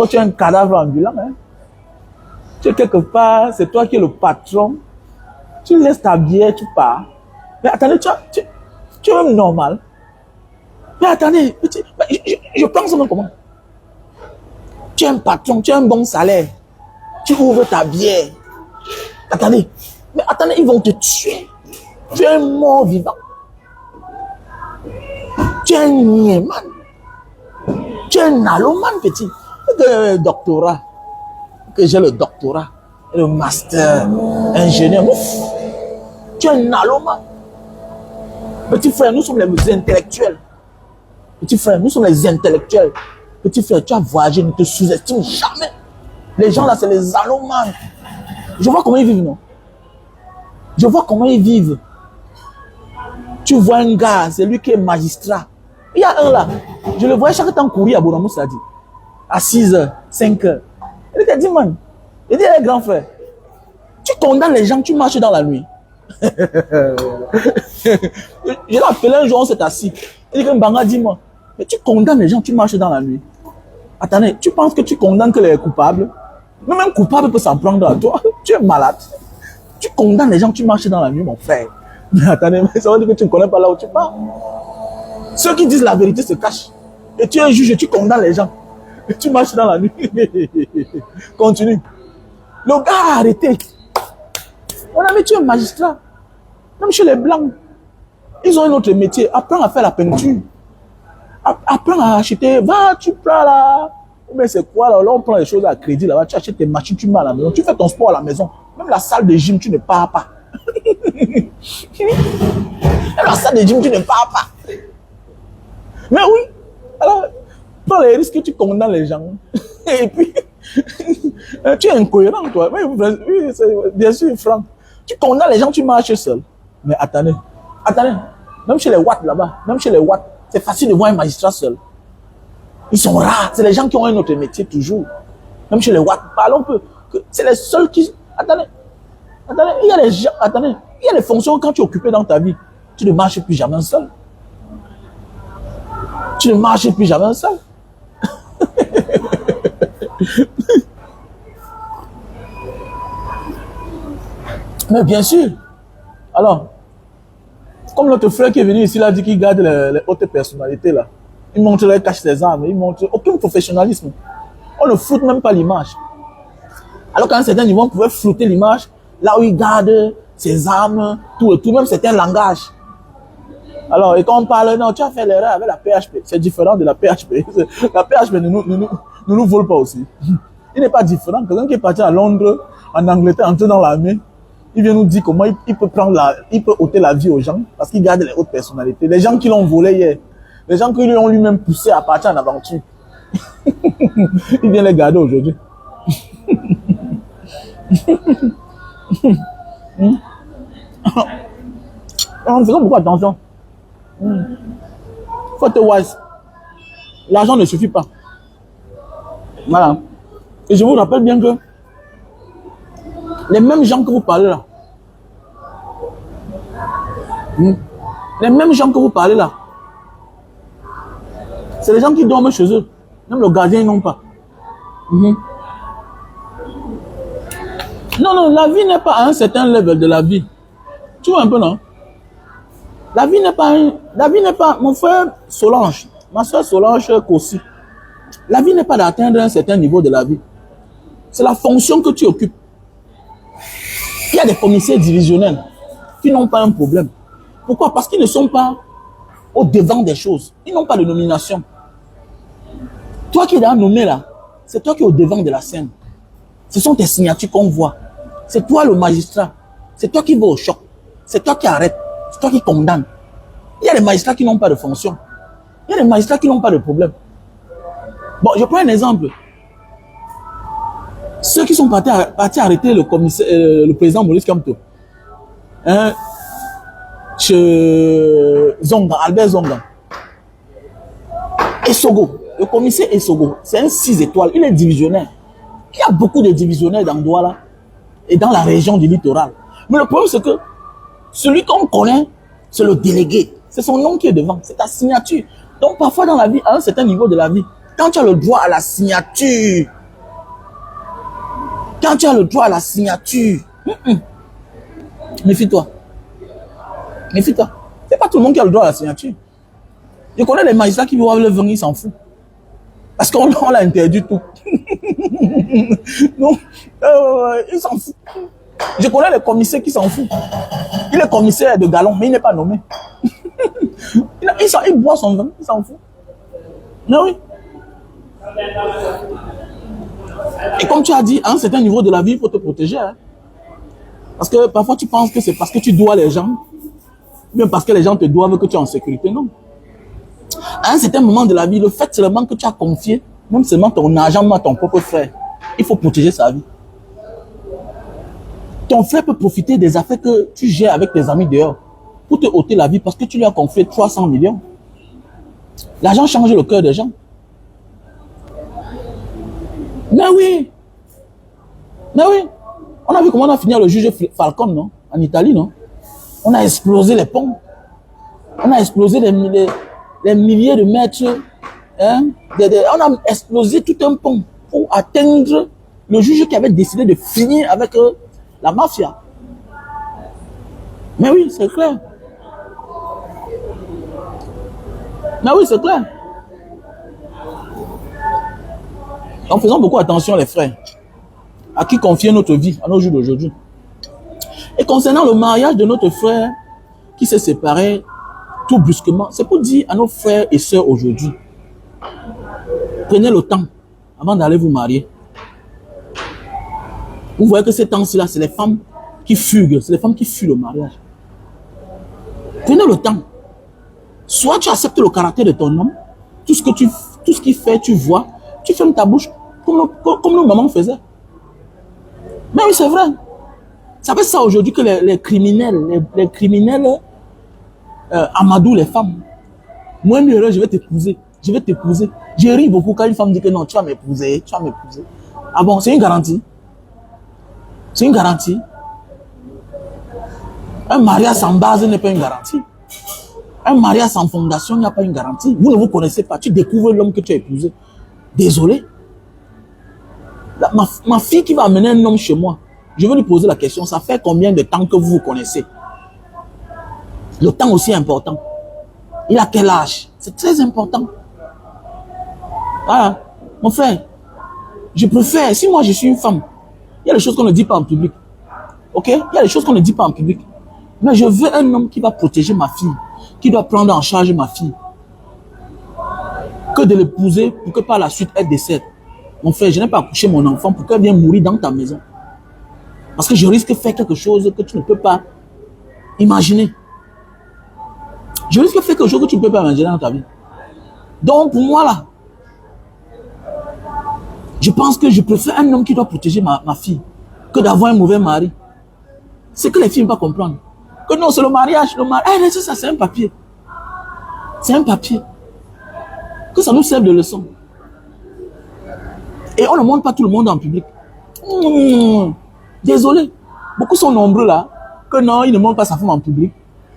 [SPEAKER 2] tu es un cadavre ambulant, hein? Tu es quelque part, c'est toi qui es le patron, tu laisses ta bière, tu pars. Mais attendez, tu es même normal. Mais attendez, je pense même comment? Tu es un patron, tu as un bon salaire, tu ouvres ta bière. Attendez, mais attendez, ils vont te tuer. Tu es un mort vivant. Tu es un niéman. Tu es un allomane, petit. Doctorat. Que j'ai le doctorat, le master, ingénieur. Ouf. Tu es un allomane. Petit frère, nous sommes les intellectuels. Petit frère, nous sommes les intellectuels. Petit frère, tu as voyagé, ne te sous-estime jamais. Les gens là, c'est les allomanes. Je vois comment ils vivent, non? Je vois comment ils vivent. Tu vois un gars, c'est lui qui est magistrat. Il y a un là, je le voyais chaque temps courir à Bonamou, ça dit. À 6 heures, 5 heures. Il te dit, man, il dit, les grands frères, tu condamnes les gens, tu marches dans la nuit. Je l'ai appelé un jour, on s'est assis. Il dit que Mbanga, dis-moi, mais tu condamnes les gens, tu marches dans la nuit. Attendez, tu penses que tu condamnes que les coupables? Même un coupable peut s'en prendre à toi. Tu es malade. Tu condamnes les gens, tu marches dans la nuit, mon frère. Mais attendez, ça veut dire que tu ne connais pas là où tu pars. Ceux qui disent la vérité se cachent. Et tu es un juge, tu condamnes les gens. Et tu marches dans la nuit. Continue. Le gars a arrêté. On a mis, tu es un magistrat. Même chez les blancs. Ils ont un autre métier. Apprends à faire la peinture. Apprends à acheter. Va, tu prends là. Mais c'est quoi là? Là, on prend les choses à crédit là-bas. Tu achètes tes machines, tu mets à la maison. Tu fais ton sport à la maison. Même la salle de gym, tu ne pars pas. Même la salle de gym, tu ne pars pas. Mais oui. Alors, prends les risques, tu condamnes les gens. Et puis, tu es incohérent, toi. Oui, bien sûr, Franck. Tu condamnes les gens, tu marches seul. Mais attendez. Même chez les Watts là-bas, même chez les Watts, c'est facile de voir un magistrat seul. Ils sont rares. C'est les gens qui ont un autre métier toujours. Même chez les Watts, parlons un peu. C'est les seuls qui... Attendez, il y a les gens... Attendez, il y a les fonctions quand tu es occupé dans ta vie. Tu ne marches plus jamais seul. Tu ne marches plus jamais seul. Mais bien sûr. Alors, comme notre frère qui est venu ici, il a dit qu'il garde les hautes personnalités là. Il montre, il cache ses armes, il montre aucun professionnalisme. On ne floute même pas l'image. Alors qu'à un certain niveau, on pouvait flouter l'image là où il garde ses armes, tout et tout, même c'est un langage. Alors, et quand on parle, non, tu as fait l'erreur avec la PHP. C'est différent de la PHP. La PHP ne nous vole pas aussi. Il n'est pas différent. Quelqu'un qui est parti à Londres, en Angleterre, entré dans l'armée, il vient nous dire comment il peut il peut ôter la vie aux gens parce qu'il garde les hautes personnalités. Les gens qui l'ont volé hier, les gens qui lui ont lui-même poussé à partir en aventure, il vient les garder aujourd'hui. On fait beaucoup attention. Faut être wise. L'argent ne suffit pas. Voilà. Et je vous rappelle bien que les mêmes gens que vous parlez là, les mêmes gens que vous parlez là, c'est les gens qui dorment chez eux. Même le gardien, ils n'ont pas. Non, la vie n'est pas à un certain level de la vie. Tu vois un peu, non? La vie n'est pas, mon frère Solange, ma soeur Solange Kossi. La vie n'est pas d'atteindre un certain niveau de la vie. C'est la fonction que tu occupes. Il y a des commissaires divisionnels qui n'ont pas un problème. Pourquoi? Parce qu'ils ne sont pas au devant des choses. Ils n'ont pas de nomination. Toi qui es dans nommé là, c'est toi qui es au devant de la scène. Ce sont tes signatures qu'on voit. C'est toi le magistrat. C'est toi qui vas au choc. C'est toi qui arrête. C'est toi qui condamne. Il y a des magistrats qui n'ont pas de fonction. Il y a des magistrats qui n'ont pas de problème. Bon, je prends un exemple. Ceux qui sont partis arrêter le président Maurice Kamto. Chez Zonga, Albert Zonga. Essogo, le commissaire Essogo, c'est un 6 étoiles, il est divisionnaire. Il y a beaucoup de divisionnaires dans Douala et dans la région du littoral. Mais le problème, c'est que celui qu'on connaît, c'est le délégué. C'est son nom qui est devant, c'est ta signature. Donc parfois dans la vie, à un certain niveau de la vie, quand tu as le droit à la signature, méfie-toi. Méfie-toi. C'est pas tout le monde qui a le droit à la signature. Je connais les magistrats qui doivent le venir, ils s'en foutent. Parce qu'on l'a interdit tout. Donc, ils s'en foutent. Je connais les commissaires qui s'en foutent. Il est commissaire de galon, mais il n'est pas nommé. Il boit son vin, il s'en fout. Mais oui. Et comme tu as dit, à un certain niveau de la vie, il faut te protéger. Hein. Parce que parfois tu penses que c'est parce que tu dois les gens, bien parce que les gens te doivent que tu es en sécurité. Non. À un certain moment de la vie, le fait seulement que tu as confié, même seulement ton argent à ton propre frère, il faut protéger sa vie. Ton frère peut profiter des affaires que tu gères avec tes amis dehors pour te ôter la vie parce que tu lui as confié 300 millions. L'argent change le cœur des gens. Mais oui. On a vu comment on a fini le juge Falcon, non? En Italie, non? On a explosé les ponts. On a explosé les milliers de mètres. Hein? On a explosé tout un pont pour atteindre le juge qui avait décidé de finir avec la mafia. Mais oui, c'est clair. Donc faisons beaucoup attention les frères. À qui confier notre vie, à nos jours d'aujourd'hui. Et concernant le mariage de notre frère qui s'est séparé tout brusquement, c'est pour dire à nos frères et sœurs aujourd'hui, prenez le temps avant d'aller vous marier. Vous voyez que ces temps-ci là, c'est les femmes qui fuguent, c'est les femmes qui fuient le mariage. Prenez le temps. Soit tu acceptes le caractère de ton homme, tout ce qu'il fait, tu vois, tu fermes ta bouche comme nos mamans faisaient. Mais oui, c'est vrai. Ça fait ça aujourd'hui que les criminels Amadou, les femmes. Moi, je vais t'épouser. Je vais t'épouser. Je ris beaucoup quand une femme dit que non, tu vas m'épouser. Tu vas m'épouser. Ah bon, c'est une garantie. C'est une garantie. Un mariage sans base n'est pas une garantie. Un mariage sans fondation n'y a pas une garantie. Vous ne vous connaissez pas. Tu découvres l'homme que tu as épousé. Désolé. Ma fille qui va amener un homme chez moi, je vais lui poser la question, ça fait combien de temps que vous vous connaissez? Le temps aussi est important. Il a quel âge? C'est très important. Voilà. Mon frère, je préfère, si moi je suis une femme, il y a des choses qu'on ne dit pas en public. Ok? Il y a des choses qu'on ne dit pas en public. Mais je veux un homme qui va protéger ma fille, qui doit prendre en charge ma fille. Que de l'épouser pour que par la suite elle décède. Mon frère, je n'ai pas accouché mon enfant pour qu'elle vienne mourir dans ta maison. Parce que je risque de faire quelque chose que tu ne peux pas imaginer. Je risque de faire quelque chose que tu ne peux pas imaginer dans ta vie. Donc pour moi là, je pense que je préfère un homme qui doit protéger ma fille que d'avoir un mauvais mari. C'est que les filles ne peuvent pas comprendre. Que non, c'est le mariage. Le mariage, ça c'est un papier. C'est un papier. Que ça nous serve de leçon. Et on ne montre pas tout le monde en public. Désolé. Beaucoup sont nombreux là. Que non, il ne montre pas sa femme en public.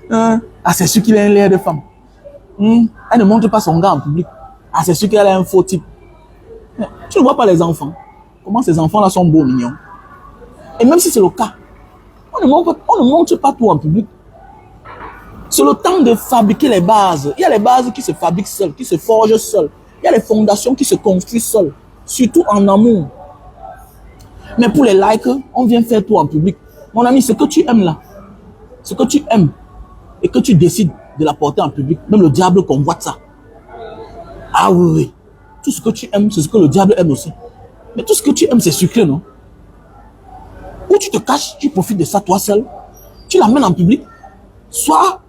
[SPEAKER 2] Ah, c'est sûr qu'il a un l'air de femme. Elle ne montre pas son gars en public. Ah, c'est sûr qu'elle a un faux type. Tu ne vois pas les enfants. Comment ces enfants-là sont beaux, mignons. Et même si c'est le cas, on ne montre pas tout en public. C'est le temps de fabriquer les bases. Il y a les bases qui se fabriquent seules, qui se forgent seules. Il y a les fondations qui se construisent seules. Surtout en amour. Mais pour les likes, on vient faire tout en public. Mon ami, ce que tu aimes là, ce que tu aimes et que tu décides de la porter en public, même le diable convoite ça. Ah oui, oui. Tout ce que tu aimes, c'est ce que le diable aime aussi. Mais tout ce que tu aimes, c'est sucré, non? Ou tu te caches, tu profites de ça toi seul, tu l'amènes en public. Soit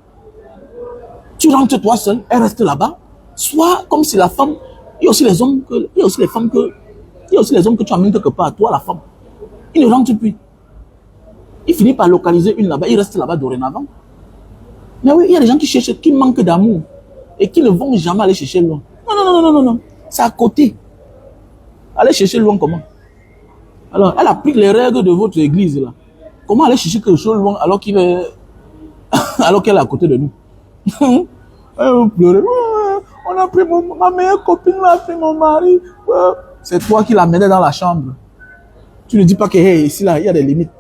[SPEAKER 2] tu rentres toi seul, elle reste là-bas. Soit comme si la femme, il y a aussi les hommes que, il y a aussi les femmes que, il y a aussi les hommes que tu amènes quelque part, toi la femme. Il ne rentre plus. Il finit par localiser une là-bas, il reste là-bas dorénavant. Mais oui, il y a des gens qui cherchent, qui manquent d'amour et qui ne vont jamais aller chercher loin. Non, non, non, non, non, non. C'est à côté. Aller chercher loin comment? Alors, elle applique les règles de votre église là. Comment aller chercher quelque chose loin alors qu'il est, alors qu'elle est à côté de nous? Elle pleurait. On a pris ma meilleure copine, a pris mon mari. C'est toi qui l'amenais dans la chambre. Tu ne dis pas que hey, ici là, il y a des limites.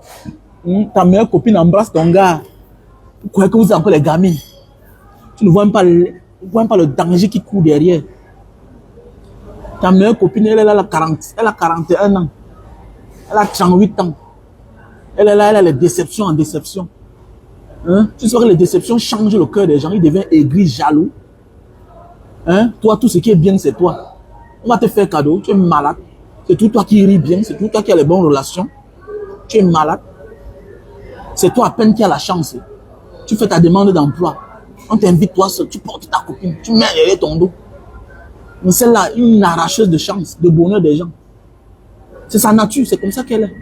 [SPEAKER 2] Ta meilleure copine embrasse ton gars. Pourquoi que vous êtes encore les gamins? Tu ne vois pas le danger qui court derrière. Ta meilleure copine, elle a 41 ans. Elle a 38 ans. Elle est là, elle a les déceptions en déception. Tu sais que les déceptions changent le cœur des gens. Ils deviennent aigris, jaloux. Toi, tout ce qui est bien, c'est toi. On va te faire cadeau. Tu es malade. C'est tout toi qui ris bien. C'est tout toi qui as les bonnes relations. Tu es malade. C'est toi à peine qui as la chance. Tu fais ta demande d'emploi. On t'invite toi seul. Tu portes ta copine. Tu mets derrière ton dos. Mais celle-là, une arracheuse de chance, de bonheur des gens. C'est sa nature. C'est comme ça qu'elle est.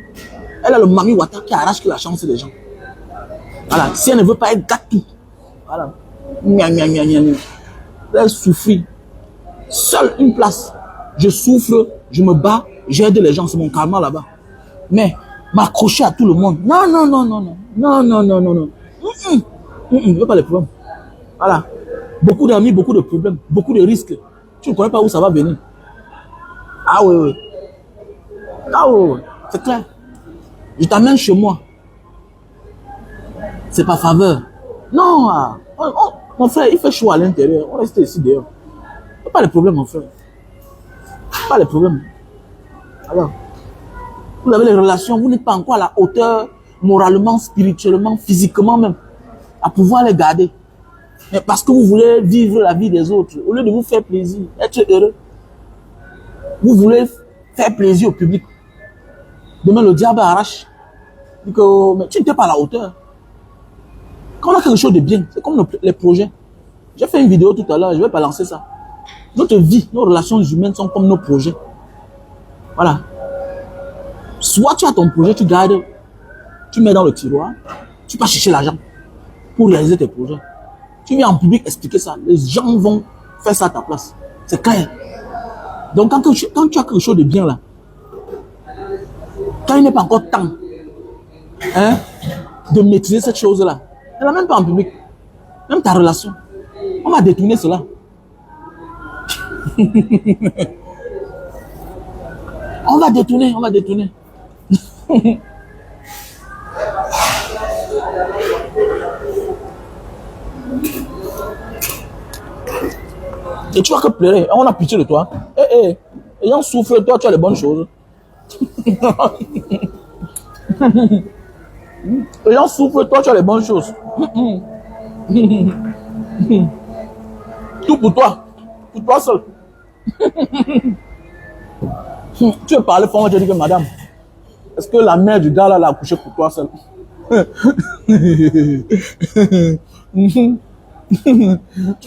[SPEAKER 2] Elle a le mami wata qui arrache la chance des gens. Voilà. Si elle ne veut pas, elle gâte tout. Voilà. Elle souffre. Seule une place. Je souffre, je me bats, j'aide les gens. C'est mon karma là-bas. Mais m'accrocher à tout le monde. Non, non, non, non, non. Non, non, non, non, non. Je ne veux pas les problèmes. Voilà. Beaucoup d'amis, beaucoup de problèmes, beaucoup de risques. Tu ne connais pas où ça va venir. Ah oui, oui. Ah oui, oui. C'est clair. Je t'amène chez moi. C'est pas faveur. Non, mon frère, il fait chaud à l'intérieur. On reste ici dehors. Pas de problème, mon frère. Pas de problème. Alors, vous avez les relations, vous n'êtes pas encore à la hauteur, moralement, spirituellement, physiquement même, à pouvoir les garder. Mais parce que vous voulez vivre la vie des autres, au lieu de vous faire plaisir, être heureux, vous voulez faire plaisir au public. Demain, le diable arrache. Mais tu n'étais pas à la hauteur. Quand on a quelque chose de bien, c'est comme les projets. J'ai fait une vidéo tout à l'heure, je vais balancer ça. Notre vie, nos relations humaines sont comme nos projets. Voilà. Soit tu as ton projet, tu gardes, tu mets dans le tiroir, tu vas chercher l'argent pour réaliser tes projets. Tu viens en public expliquer ça, les gens vont faire ça à ta place. C'est clair. Donc quand tu as quelque chose de bien là, quand il n'est pas encore temps hein, de maîtriser cette chose-là, ne la même pas en public. Même ta relation. On va détourner cela. On va détourner. Et tu vas que pleurer. On a pitié de toi. Ayant souffre, toi, tu as les bonnes choses. Ayant souffre, toi, tu as les bonnes choses. Tout pour toi seul. Tu veux parler fort, je dis que madame, est-ce que la mère du gars là l'a accouché pour toi seul? Tu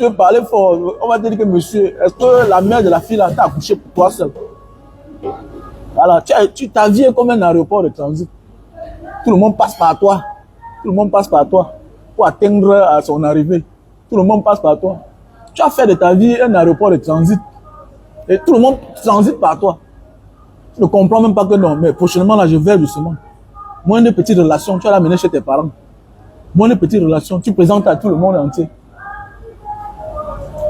[SPEAKER 2] veux parler fort, on va te dire que monsieur, est-ce que la mère de la fille là t'a accouché pour toi seul? Voilà, ta vie est comme un aéroport de transit. Tout le monde passe par toi. Pour atteindre à son arrivée. Tout le monde passe par toi. Tu as fait de ta vie un aéroport de transit. Et tout le monde transite par toi. Tu ne comprends même pas que non, mais prochainement là, je vais doucement. Moins de petites relations, tu vas l'amener chez tes parents. Moins de petites relations, tu présentes à tout le monde entier.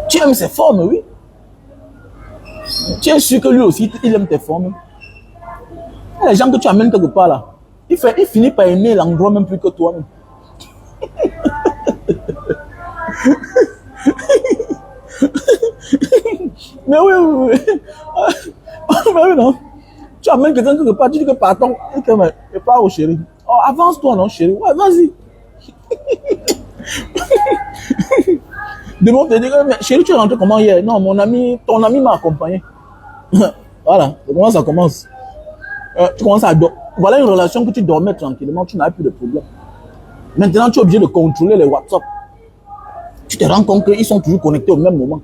[SPEAKER 2] Tu aimes ses formes, oui. Tu es sûr que lui aussi, il aime tes formes. Les gens que tu amènes quelque part là, il finit par aimer l'endroit même plus que toi-même. Mais oui. Mais oui, non. Tu amènes quelqu'un quelque part, tu dis que pardon, et pas au chéri. Oh, avance-toi, non, chéri. Ouais, vas-y. Demain, te dire, mais chéri, tu es rentré comment hier? Non, ton ami m'a accompagné. Voilà, c'est comment ça commence. Tu commences à dormir. Voilà une relation que tu dormais tranquillement, tu n'as plus de problème. Maintenant, tu es obligé de contrôler les WhatsApp. Tu te rends compte qu'ils sont toujours connectés au même moment.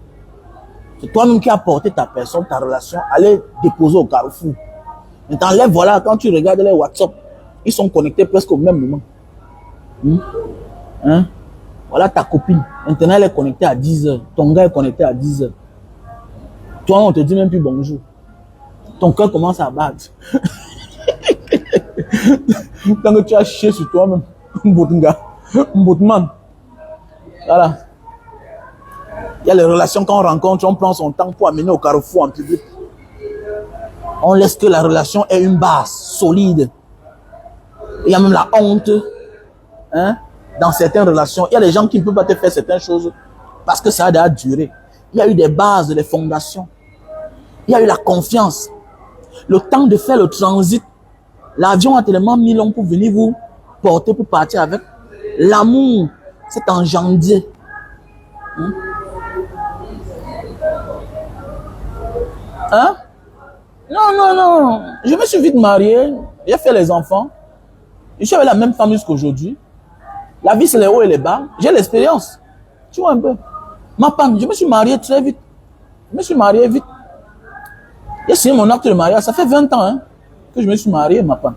[SPEAKER 2] C'est toi-même qui as porté ta personne, ta relation, à les déposer au carrefour. Maintenant, voilà, quand tu regardes les WhatsApp, ils sont connectés presque au même moment. Hein? Voilà ta copine. Maintenant, elle est connectée à 10h. Ton gars est connecté à 10h. Toi, on te dit même plus bonjour. Ton cœur commence à battre. Tant que tu as chié sur toi-même. Mbotman. Voilà. Il y a les relations qu'on rencontre, on prend son temps pour amener au carrefour en public. On laisse que la relation ait une base solide. Il y a même la honte. Hein? Dans certaines relations, il y a des gens qui ne peuvent pas te faire certaines choses parce que ça a duré. Il y a eu des bases, des fondations. Il y a eu la confiance. Le temps de faire le transit. L'avion a tellement mis long pour venir vous porter, pour partir avec. L'amour s'est engendré. Hein? Non. Je me suis vite marié. J'ai fait les enfants. Je suis avec la même femme jusqu'aujourd'hui. La vie, c'est les hauts et les bas. J'ai l'expérience. Tu vois un peu. Ma femme, je me suis marié très vite. Je me suis marié vite. J'ai signé mon acte de mariage. Ça fait 20 ans hein, que je me suis marié, ma femme.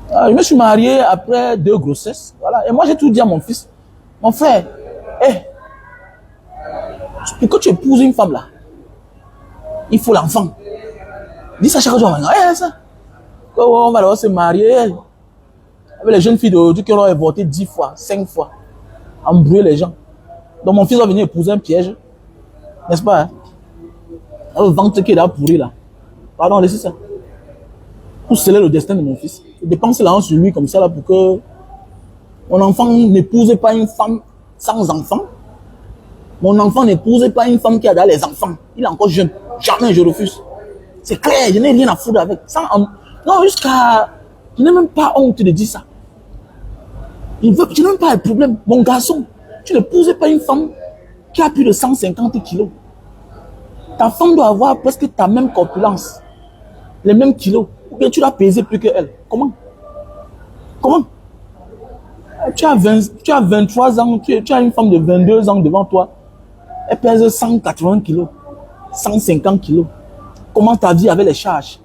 [SPEAKER 2] Je me suis marié après 2 grossesses. Voilà. Et moi, j'ai tout dit à mon fils. Mon frère, pour que tu épouses une femme là, il faut l'enfant. Dis ça chaque jour. Ça. On va devoir se marier. Avec les jeunes filles d'aujourd'hui qui ont avorté 10 fois, 5 fois. Embrouiller les gens. Donc mon fils va venir épouser un piège. N'est-ce pas? Hein? Le ventre qui est là pourri là. Pardon, laissez ça. Pour sceller le destin de mon fils. Je dépense l'argent sur lui comme ça là pour que mon enfant n'épouse pas une femme sans enfant. Mon enfant n'épouse pas une femme qui a les enfants. Il est encore jeune. Jamais je refuse. C'est clair, je n'ai rien à foutre avec. Non, jusqu'à... Je n'ai même pas honte de dire ça. Je n'ai même pas de problème. Mon garçon, tu n'épouses pas une femme qui a plus de 150 kilos. Ta femme doit avoir presque ta même corpulence. Les mêmes kilos. Ou bien tu dois peser plus qu'elle. Comment? Tu as 23 ans, tu as une femme de 22 ans devant toi. Elle pèse 180 kilos. 150 kilos. Comment ta vie avec les charges?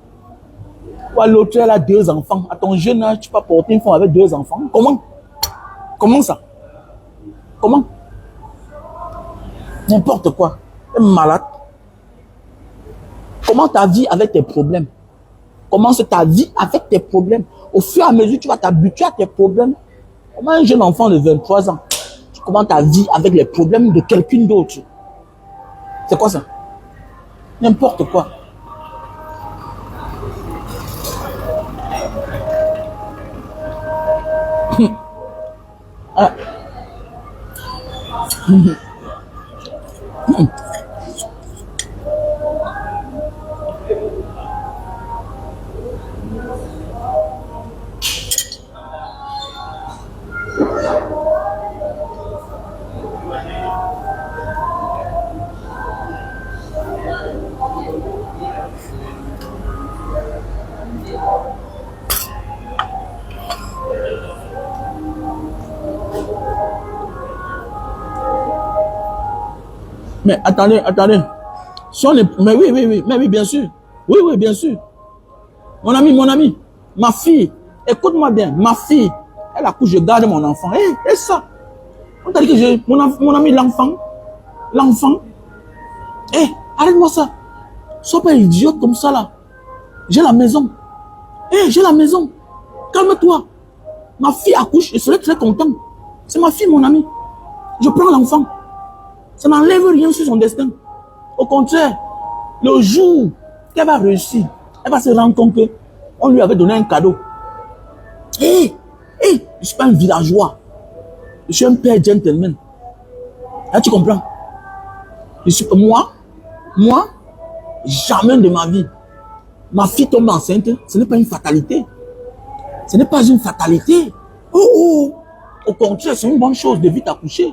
[SPEAKER 2] Ou l'autre, elle a 2 enfants. À ton jeune âge, tu peux porter une femme avec 2 enfants. Comment ça? Comment? N'importe quoi. Tu es malade. Comment ta vie avec tes problèmes? Commence ta vie avec tes problèmes. Au fur et à mesure, tu vas t'habituer à tes problèmes. Comment un jeune enfant de 23 ans, tu commences ta vie avec les problèmes de quelqu'un d'autre? C'est quoi ça? N'importe quoi. Ah. Mais attendez, attendez. Si on est... Mais oui, bien sûr. Oui, bien sûr. Mon ami, ma fille, écoute-moi bien, ma fille, elle accouche, je garde mon enfant. Et ça, on t'a dit que mon ami, l'enfant, arrête-moi ça. Sois pas idiote comme ça là. J'ai la maison. J'ai la maison. Calme-toi. Ma fille accouche, je serai très content. C'est ma fille, mon ami. Je prends l'enfant. Ça n'enlève rien sur son destin. Au contraire, le jour qu'elle va réussir, elle va se rendre compte qu'on lui avait donné un cadeau. Je ne suis pas un villageois. Je suis un père gentleman. Là, tu comprends? Moi, jamais de ma vie. Ma fille tombe enceinte, ce n'est pas une fatalité. Ce n'est pas une fatalité. Au contraire, c'est une bonne chose de vite accoucher.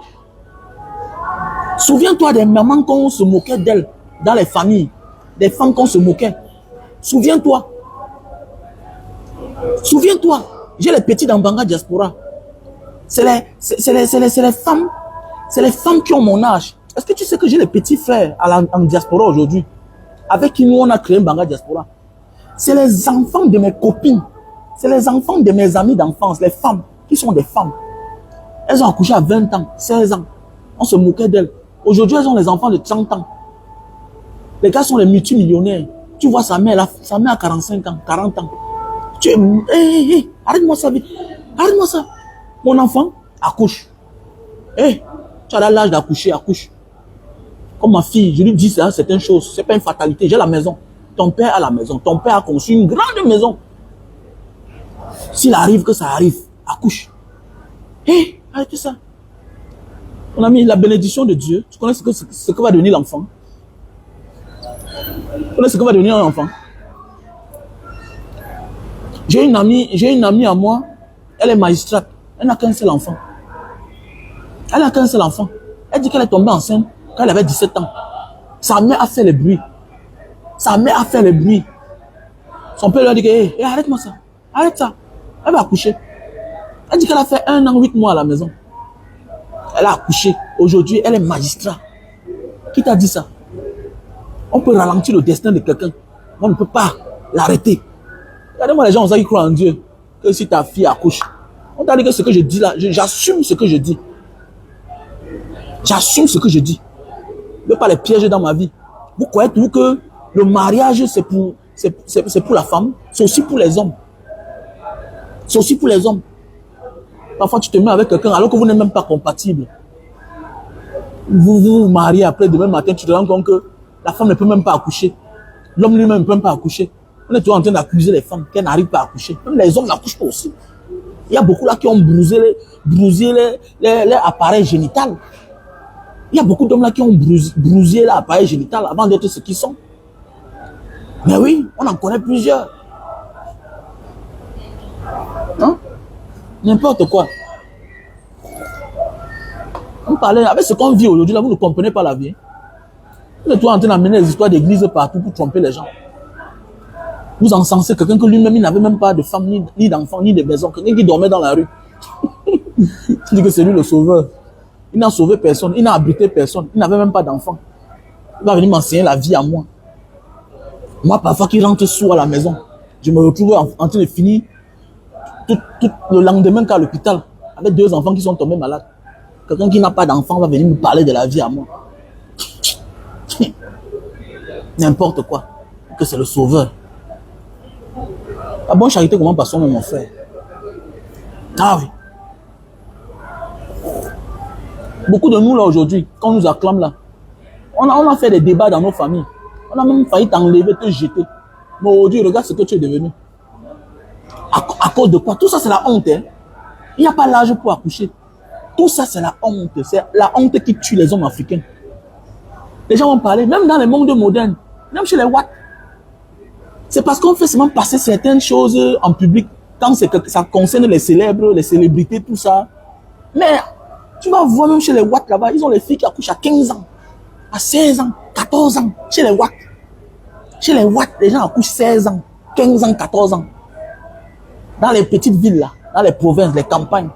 [SPEAKER 2] Souviens-toi des mamans qu'on se moquait d'elles dans les familles. Des femmes qu'on se moquait. Souviens-toi. Souviens-toi. J'ai les petits dans Banga Diaspora. C'est les femmes. C'est les femmes qui ont mon âge. Est-ce que tu sais que j'ai les petits frères en diaspora aujourd'hui? Avec qui nous on a créé Banga Diaspora. C'est les enfants de mes copines. C'est les enfants de mes amis d'enfance. Les femmes qui sont des femmes. Elles ont accouché à 20 ans, 16 ans. On se moquait d'elles. Aujourd'hui, elles ont les enfants de 30 ans. Les gars sont les multimillionnaires. Tu vois sa mère a 45 ans, 40 ans. Arrête-moi ça vite. Arrête-moi ça. Mon enfant accouche. Tu as l'âge d'accoucher, accouche. Comme ma fille, je lui dis ça, c'est une chose. C'est pas une fatalité. J'ai la maison. Ton père a la maison. Ton père a conçu une grande maison. S'il arrive que ça arrive, accouche. Arrête ça. Mon ami, la bénédiction de Dieu, tu connais ce que va devenir l'enfant? Tu connais ce que va devenir un enfant? J'ai une amie à moi, elle est magistrate, elle n'a qu'un seul enfant. Elle n'a qu'un seul enfant. Elle dit qu'elle est tombée enceinte quand elle avait 17 ans. Sa mère a fait le bruit. Sa mère a fait le bruit. Son père lui a dit que, arrête-moi ça. Arrête ça. Elle va accoucher. Elle dit qu'elle a fait 1 an, 8 mois à la maison. Elle a accouché. Aujourd'hui, elle est magistrat. Qui t'a dit ça? On peut ralentir le destin de quelqu'un. On ne peut pas l'arrêter. Regardez-moi les gens qui croient en Dieu. Que si ta fille accouche. On t'a dit que ce que je dis là, j'assume ce que je dis. J'assume ce que je dis. Je ne veux pas les piéger dans ma vie. Vous croyez tout que le mariage, c'est pour la femme? C'est aussi pour les hommes. C'est aussi pour les hommes. Parfois, tu te mets avec quelqu'un alors que vous n'êtes même pas compatible. Vous vous mariez après, demain matin, tu te rends compte que la femme ne peut même pas accoucher. L'homme lui-même ne peut même pas accoucher. On est toujours en train d'accuser les femmes qu'elles n'arrivent pas à accoucher. Même les hommes n'accouchent pas aussi. Il y a beaucoup là qui ont brusé les appareils génitaux. Il y a beaucoup d'hommes là qui ont brusé l'appareil génital avant d'être ce qu'ils sont. Mais oui, on en connaît plusieurs. Hein? N'importe quoi. On parlait avec ce qu'on vit aujourd'hui, là, vous ne comprenez pas la vie. Vous êtes toujours en train d'amener les histoires d'église partout pour tromper les gens. Vous encensez quelqu'un que lui-même, il n'avait même pas de femme, ni d'enfant, ni de maison. Quelqu'un qui dormait dans la rue. Tu dis que c'est lui le sauveur. Il n'a sauvé personne, il n'a abrité personne, il n'avait même pas d'enfant. Il va venir m'enseigner la vie à moi. Moi, parfois, qu'il rentre sourd à la maison, je me retrouve en train de finir tout le lendemain qu'à l'hôpital, avec 2 enfants qui sont tombés malades. Quelqu'un qui n'a pas d'enfant va venir me parler de la vie à moi. n'importe quoi, que c'est le sauveur. La bonne charité commence par soi-même, mon frère. Ah oui. Beaucoup de nous là aujourd'hui, quand on nous acclame là, on a fait des débats dans nos familles. On a même failli t'enlever, te jeter. Mais aujourd'hui, regarde ce que tu es devenu. À cause de quoi? Tout ça, c'est la honte. Hein? Il n'y a pas l'âge pour accoucher. Tout ça, c'est la honte. C'est la honte qui tue les hommes africains. Les gens vont parler, même dans les mondes modernes, même chez les Watts. C'est parce qu'on fait seulement passer certaines choses en public, quand ça concerne les célèbres, les célébrités, tout ça. Mais tu vas voir même chez les Watts là-bas, ils ont les filles qui accouchent à 15 ans, à 16 ans, 14 ans, chez les Watts. Chez les Watts, les gens accouchent 16 ans, 15 ans, 14 ans. Dans les petites villes là, dans les provinces, les campagnes.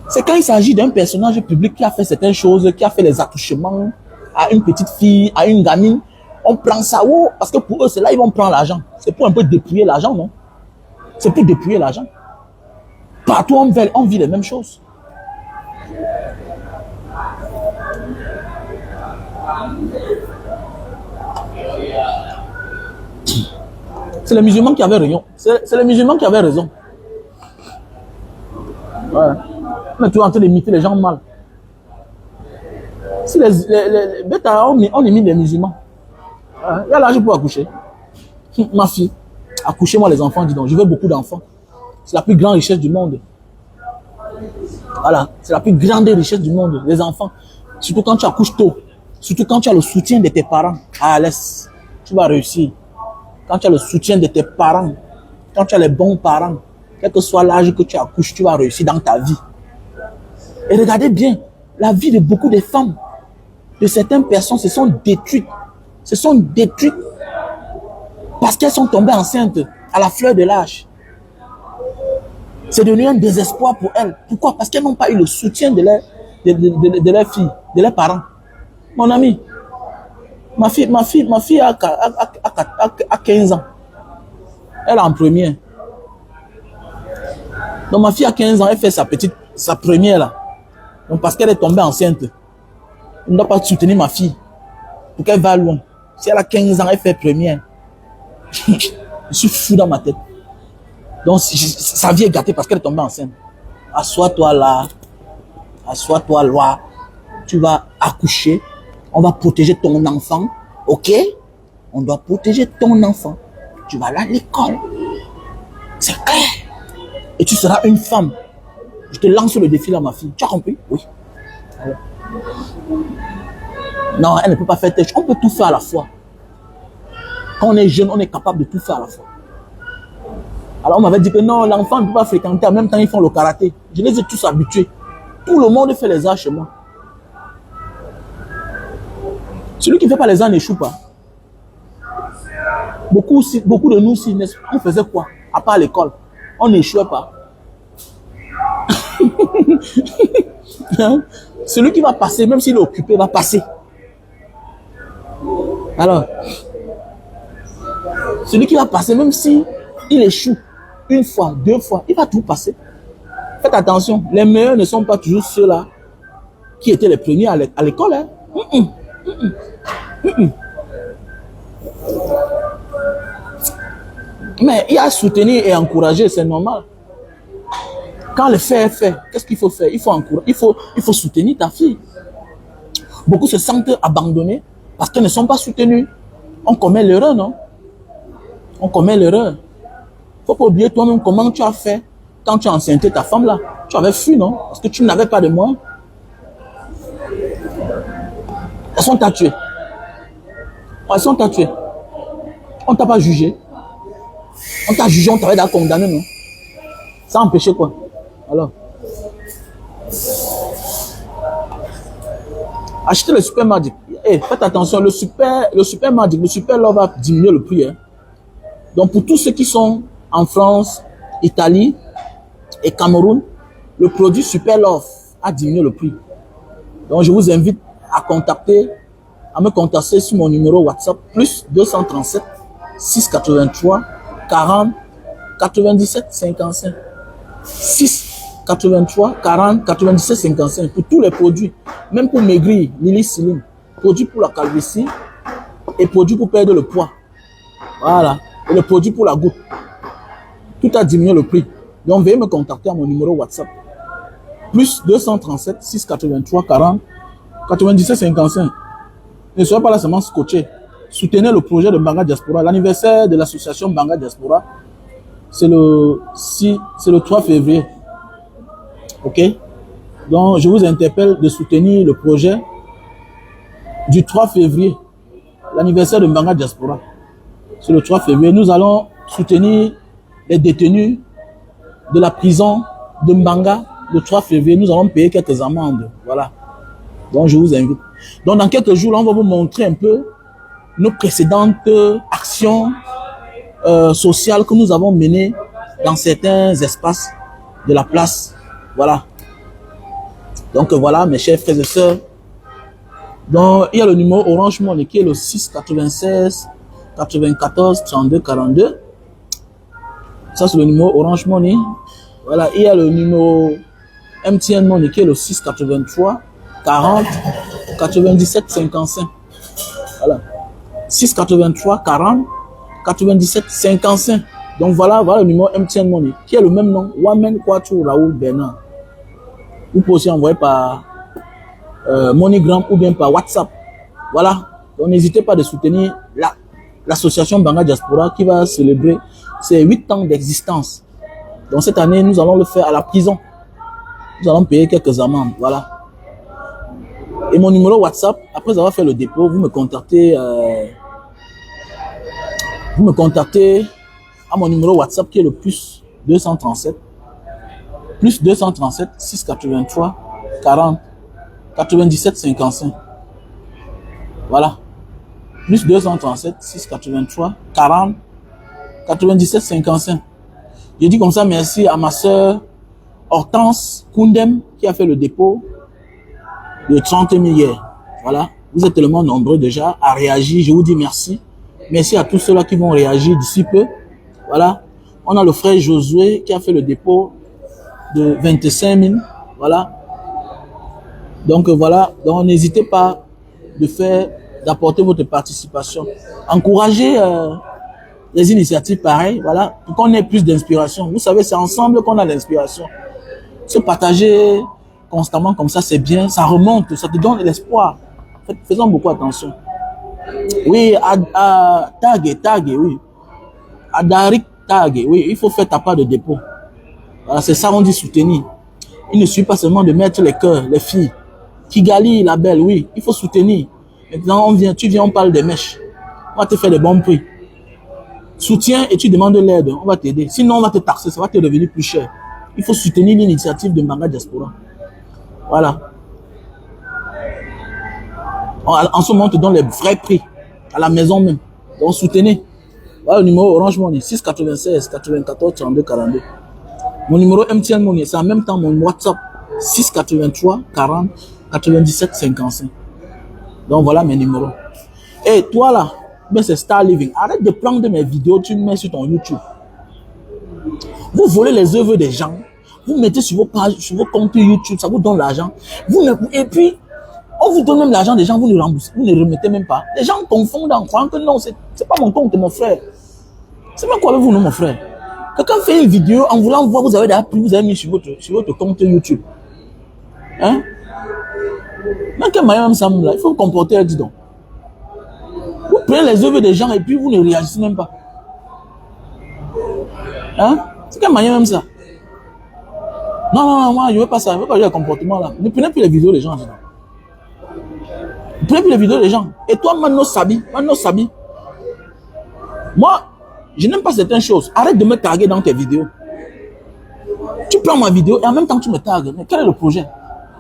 [SPEAKER 2] C'est quand il s'agit d'un personnage public qui a fait certaines choses, qui a fait les accouchements à une petite fille, à une gamine. On prend ça, oh, parce que pour eux, c'est là ils vont prendre l'argent. C'est pour un peu dépouiller l'argent, non? C'est pour dépouiller l'argent. Partout, on vit les mêmes choses. C'est les musulmans qui avaient raison. C'est les musulmans qui avaient raison. Ouais. On est toujours en train d'imiter les gens mal. Si on imite les musulmans. Il y a l'âge pour accoucher. Ma fille, accouchez-moi les enfants, dis donc. Je veux beaucoup d'enfants. C'est la plus grande richesse du monde. Voilà, c'est la plus grande richesse du monde, les enfants. Surtout quand tu accouches tôt. Surtout quand tu as le soutien de tes parents. Ah, laisse, tu vas réussir. Quand tu as le soutien de tes parents, quand tu as les bons parents, quel que soit l'âge que tu accouches, tu vas réussir dans ta vie. Et regardez bien, la vie de beaucoup de femmes, de certaines personnes, se sont détruites. Se sont détruites parce qu'elles sont tombées enceintes à la fleur de l'âge. C'est devenu un désespoir pour elles. Pourquoi? Parce qu'elles n'ont pas eu le soutien de leur fille, de leurs parents. Mon ami, ma fille a 15 ans. Elle est en première. Donc ma fille a 15 ans, elle fait sa première là. Donc parce qu'elle est tombée enceinte. On ne doit pas soutenir ma fille pour qu'elle va loin. Si elle a 15 ans, elle fait première. Je suis fou dans ma tête. Donc sa vie est gâtée parce qu'elle est tombée enceinte. Assois-toi là. Assois-toi là. Tu vas accoucher. On va protéger ton enfant. Ok? On doit protéger ton enfant. Tu vas aller à l'école. C'est clair. Et tu seras une femme. Je te lance le défi là, ma fille. Tu as compris? Oui. Alors. Non, elle ne peut pas faire telle chose. On peut tout faire à la fois. Quand on est jeune, on est capable de tout faire à la fois. Alors on m'avait dit que non, l'enfant ne peut pas fréquenter. En même temps, ils font le karaté. Je les ai tous habitués. Tout le monde fait les arts chez moi. Celui qui ne fait pas les arts n'échoue pas. Beaucoup de nous, on faisait quoi? À part l'école. On n'échouait pas. Celui qui va passer, même s'il est occupé, va passer. Alors, celui qui va passer, même s'il échoue une fois, deux fois, il va tout passer. Faites attention, les meilleurs ne sont pas toujours ceux-là qui étaient les premiers à l'école. Hein. Mais il y a soutenir et encourager, c'est normal. Quand le fait est fait, qu'est-ce qu'il faut faire? Il faut encourager, il faut soutenir ta fille. Beaucoup se sentent abandonnés parce qu'elles ne sont pas soutenues. On commet l'erreur, non? On commet l'erreur. Il ne faut pas oublier toi-même comment tu as fait quand tu as enceinté ta femme là. Tu avais fui, non? Parce que tu n'avais pas de moyens. Elles sont t'a tué. Elles sont t'a tué. On ne t'a pas jugé. On t'a jugé, on t'avait condamné, non? Ça empêchait quoi? Alors, achetez le Super Magic. Hey, faites attention, le Super Magic, le Super Love va diminuer le prix. Hein. Donc pour tous ceux qui sont en France, Italie et Cameroun, le produit Super Love a diminué le prix. Donc je vous invite à me contacter sur mon numéro WhatsApp plus 237 683 40 97 55 683 40 97 55 pour tous les produits, même pour maigrir, Lily Slim, produit pour la calvitie, et produit pour perdre le poids. Voilà. Et le produit pour la goutte. Tout a diminué le prix. Donc, veuillez me contacter à mon numéro WhatsApp. Plus 237 683 40 97 55. Ne soyez pas là seulement scotché. Soutenez le projet de Mbanga Diaspora. L'anniversaire de l'association Mbanga Diaspora, c'est le 3 février. Ok? Donc, je vous interpelle de soutenir le projet du 3 février. L'anniversaire de Mbanga Diaspora. C'est le 3 février. Nous allons soutenir les détenus de la prison de Mbanga le 3 février. Nous allons payer quelques amendes. Voilà. Donc, je vous invite. Donc, dans quelques jours, on va vous montrer un peu nos précédentes actions sociales que nous avons menées dans certains espaces de la place. Voilà. Donc, voilà, mes chers frères et sœurs. Donc, il y a le numéro Orange Money qui est le 6 96 94 32 42. Ça, c'est le numéro Orange Money. Voilà, il y a le numéro MTN Money qui est le 6 83 40 97 55. Voilà. 6 83 40 97 55. Donc voilà, voilà le numéro MTN Money qui est le même nom. Wamen Kwachu Raoul Bernard. Vous pouvez aussi envoyer par MoneyGram ou bien par WhatsApp. Voilà. Donc n'hésitez pas de soutenir l'association Mbanga Diaspora qui va célébrer ses 8 ans d'existence. Donc cette année, nous allons le faire à la prison. Nous allons payer quelques amendes. Voilà. Et mon numéro WhatsApp, après avoir fait le dépôt, vous me contactez à mon numéro WhatsApp qui est le plus 237 683 40 97 55. Voilà. Plus 237 683 40 97 55. Je dis comme ça merci à ma soeur Hortense Koundem qui a fait le dépôt de 30 000 hier. Voilà. Vous êtes tellement nombreux déjà à réagir. Je vous dis merci. Merci à tous ceux-là qui vont réagir d'ici peu. Voilà. On a le frère Josué qui a fait le dépôt de 25 000. Voilà. Donc voilà. Donc n'hésitez pas d'apporter votre participation. Encouragez les initiatives pareilles. Voilà. Pour qu'on ait plus d'inspiration. Vous savez, c'est ensemble qu'on a l'inspiration. Se partager constamment comme ça, c'est bien. Ça remonte. Ça te donne de l'espoir. Faisons beaucoup attention. Oui, tag, oui. Adarik tag, oui. Il faut faire ta part de dépôt. Voilà, c'est ça, on dit soutenir. Il ne suffit pas seulement de mettre les cœurs, les filles. Kigali, la belle, oui. Il faut soutenir. Maintenant, tu viens, on parle des mèches. On va te faire des bons prix. Soutiens et tu demandes l'aide. On va t'aider. Sinon, on va te taxer. Ça va te devenir plus cher. Il faut soutenir l'initiative de Mbanga Diaspora. Voilà. En ce moment, on te donne les vrais prix. À la maison même. Donc, soutenez. Voilà le numéro Orange Money. 6 96 94 32 42. Mon numéro MTN Money, c'est en même temps mon WhatsApp. 6 83 40 97 55. Donc, voilà mes numéros. Et toi là, ben c'est Star Living. Arrête de prendre mes vidéos, tu mets sur ton YouTube. Vous volez les œuvres des gens. Vous mettez sur vos pages, sur vos comptes YouTube, ça vous donne l'argent. Et puis, on vous donne même l'argent des gens, vous ne remboursez, vous ne remettez même pas. Les gens confondent en croyant que non, c'est pas mon compte, mon frère. C'est même quoi avec vous, non, mon frère? Quelqu'un fait une vidéo en voulant voir, vous avez déjà pris, vous avez mis sur votre compte YouTube. Hein? Mais quel moyen même ça, là, il faut vous comporter, dis donc. Vous prenez les œuvres des gens et puis vous ne réagissez même pas. Hein? C'est quel moyen même ça? Non, moi, je ne veux pas ça. Je ne veux pas le comportement là. Ne prenez plus les vidéos des gens. Ne prenez plus les vidéos des gens. Et toi, Mano Sabi. Moi, je n'aime pas certaines choses. Arrête de me taguer dans tes vidéos. Tu prends ma vidéo et en même temps, tu me tagues. Mais quel est le projet?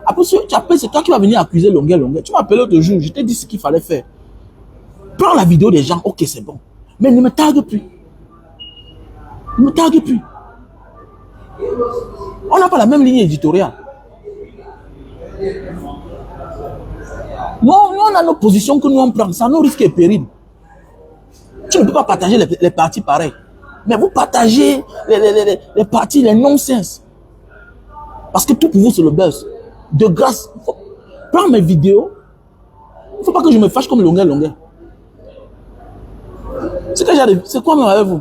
[SPEAKER 2] Après, c'est toi qui vas venir accuser longueur. Tu m'as appelé l'autre jour. Je t'ai dit ce qu'il fallait faire. Prends la vidéo des gens. Ok, c'est bon. Mais ne me tague plus. Ne me tague plus. On n'a pas la même ligne éditoriale. Nous, on a nos positions que nous on prend. Ça, nos risques et périls. Tu ne peux pas partager les parties pareilles. Mais vous partagez les parties, les non-sens. Parce que tout pour vous, c'est le buzz. De grâce, prends mes vidéos. Il ne faut pas que je me fâche comme longueur. C'est quoi même avec vous?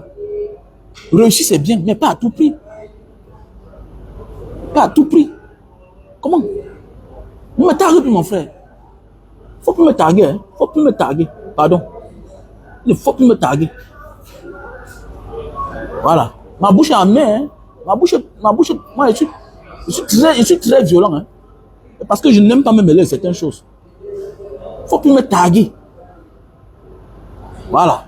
[SPEAKER 2] Réussir, c'est bien, mais pas à tout prix. Pas à tout prix. Comment? Ne me targue plus, mon frère. Faut plus me targuer. Hein? Faut plus me targuer. Pardon. Il ne faut plus me targuer. Voilà. Ma bouche est en main. Hein? Ma bouche, moi, je suis très violent. Hein? Parce que je n'aime pas me mêler de certaines choses. Faut plus me targuer. Voilà.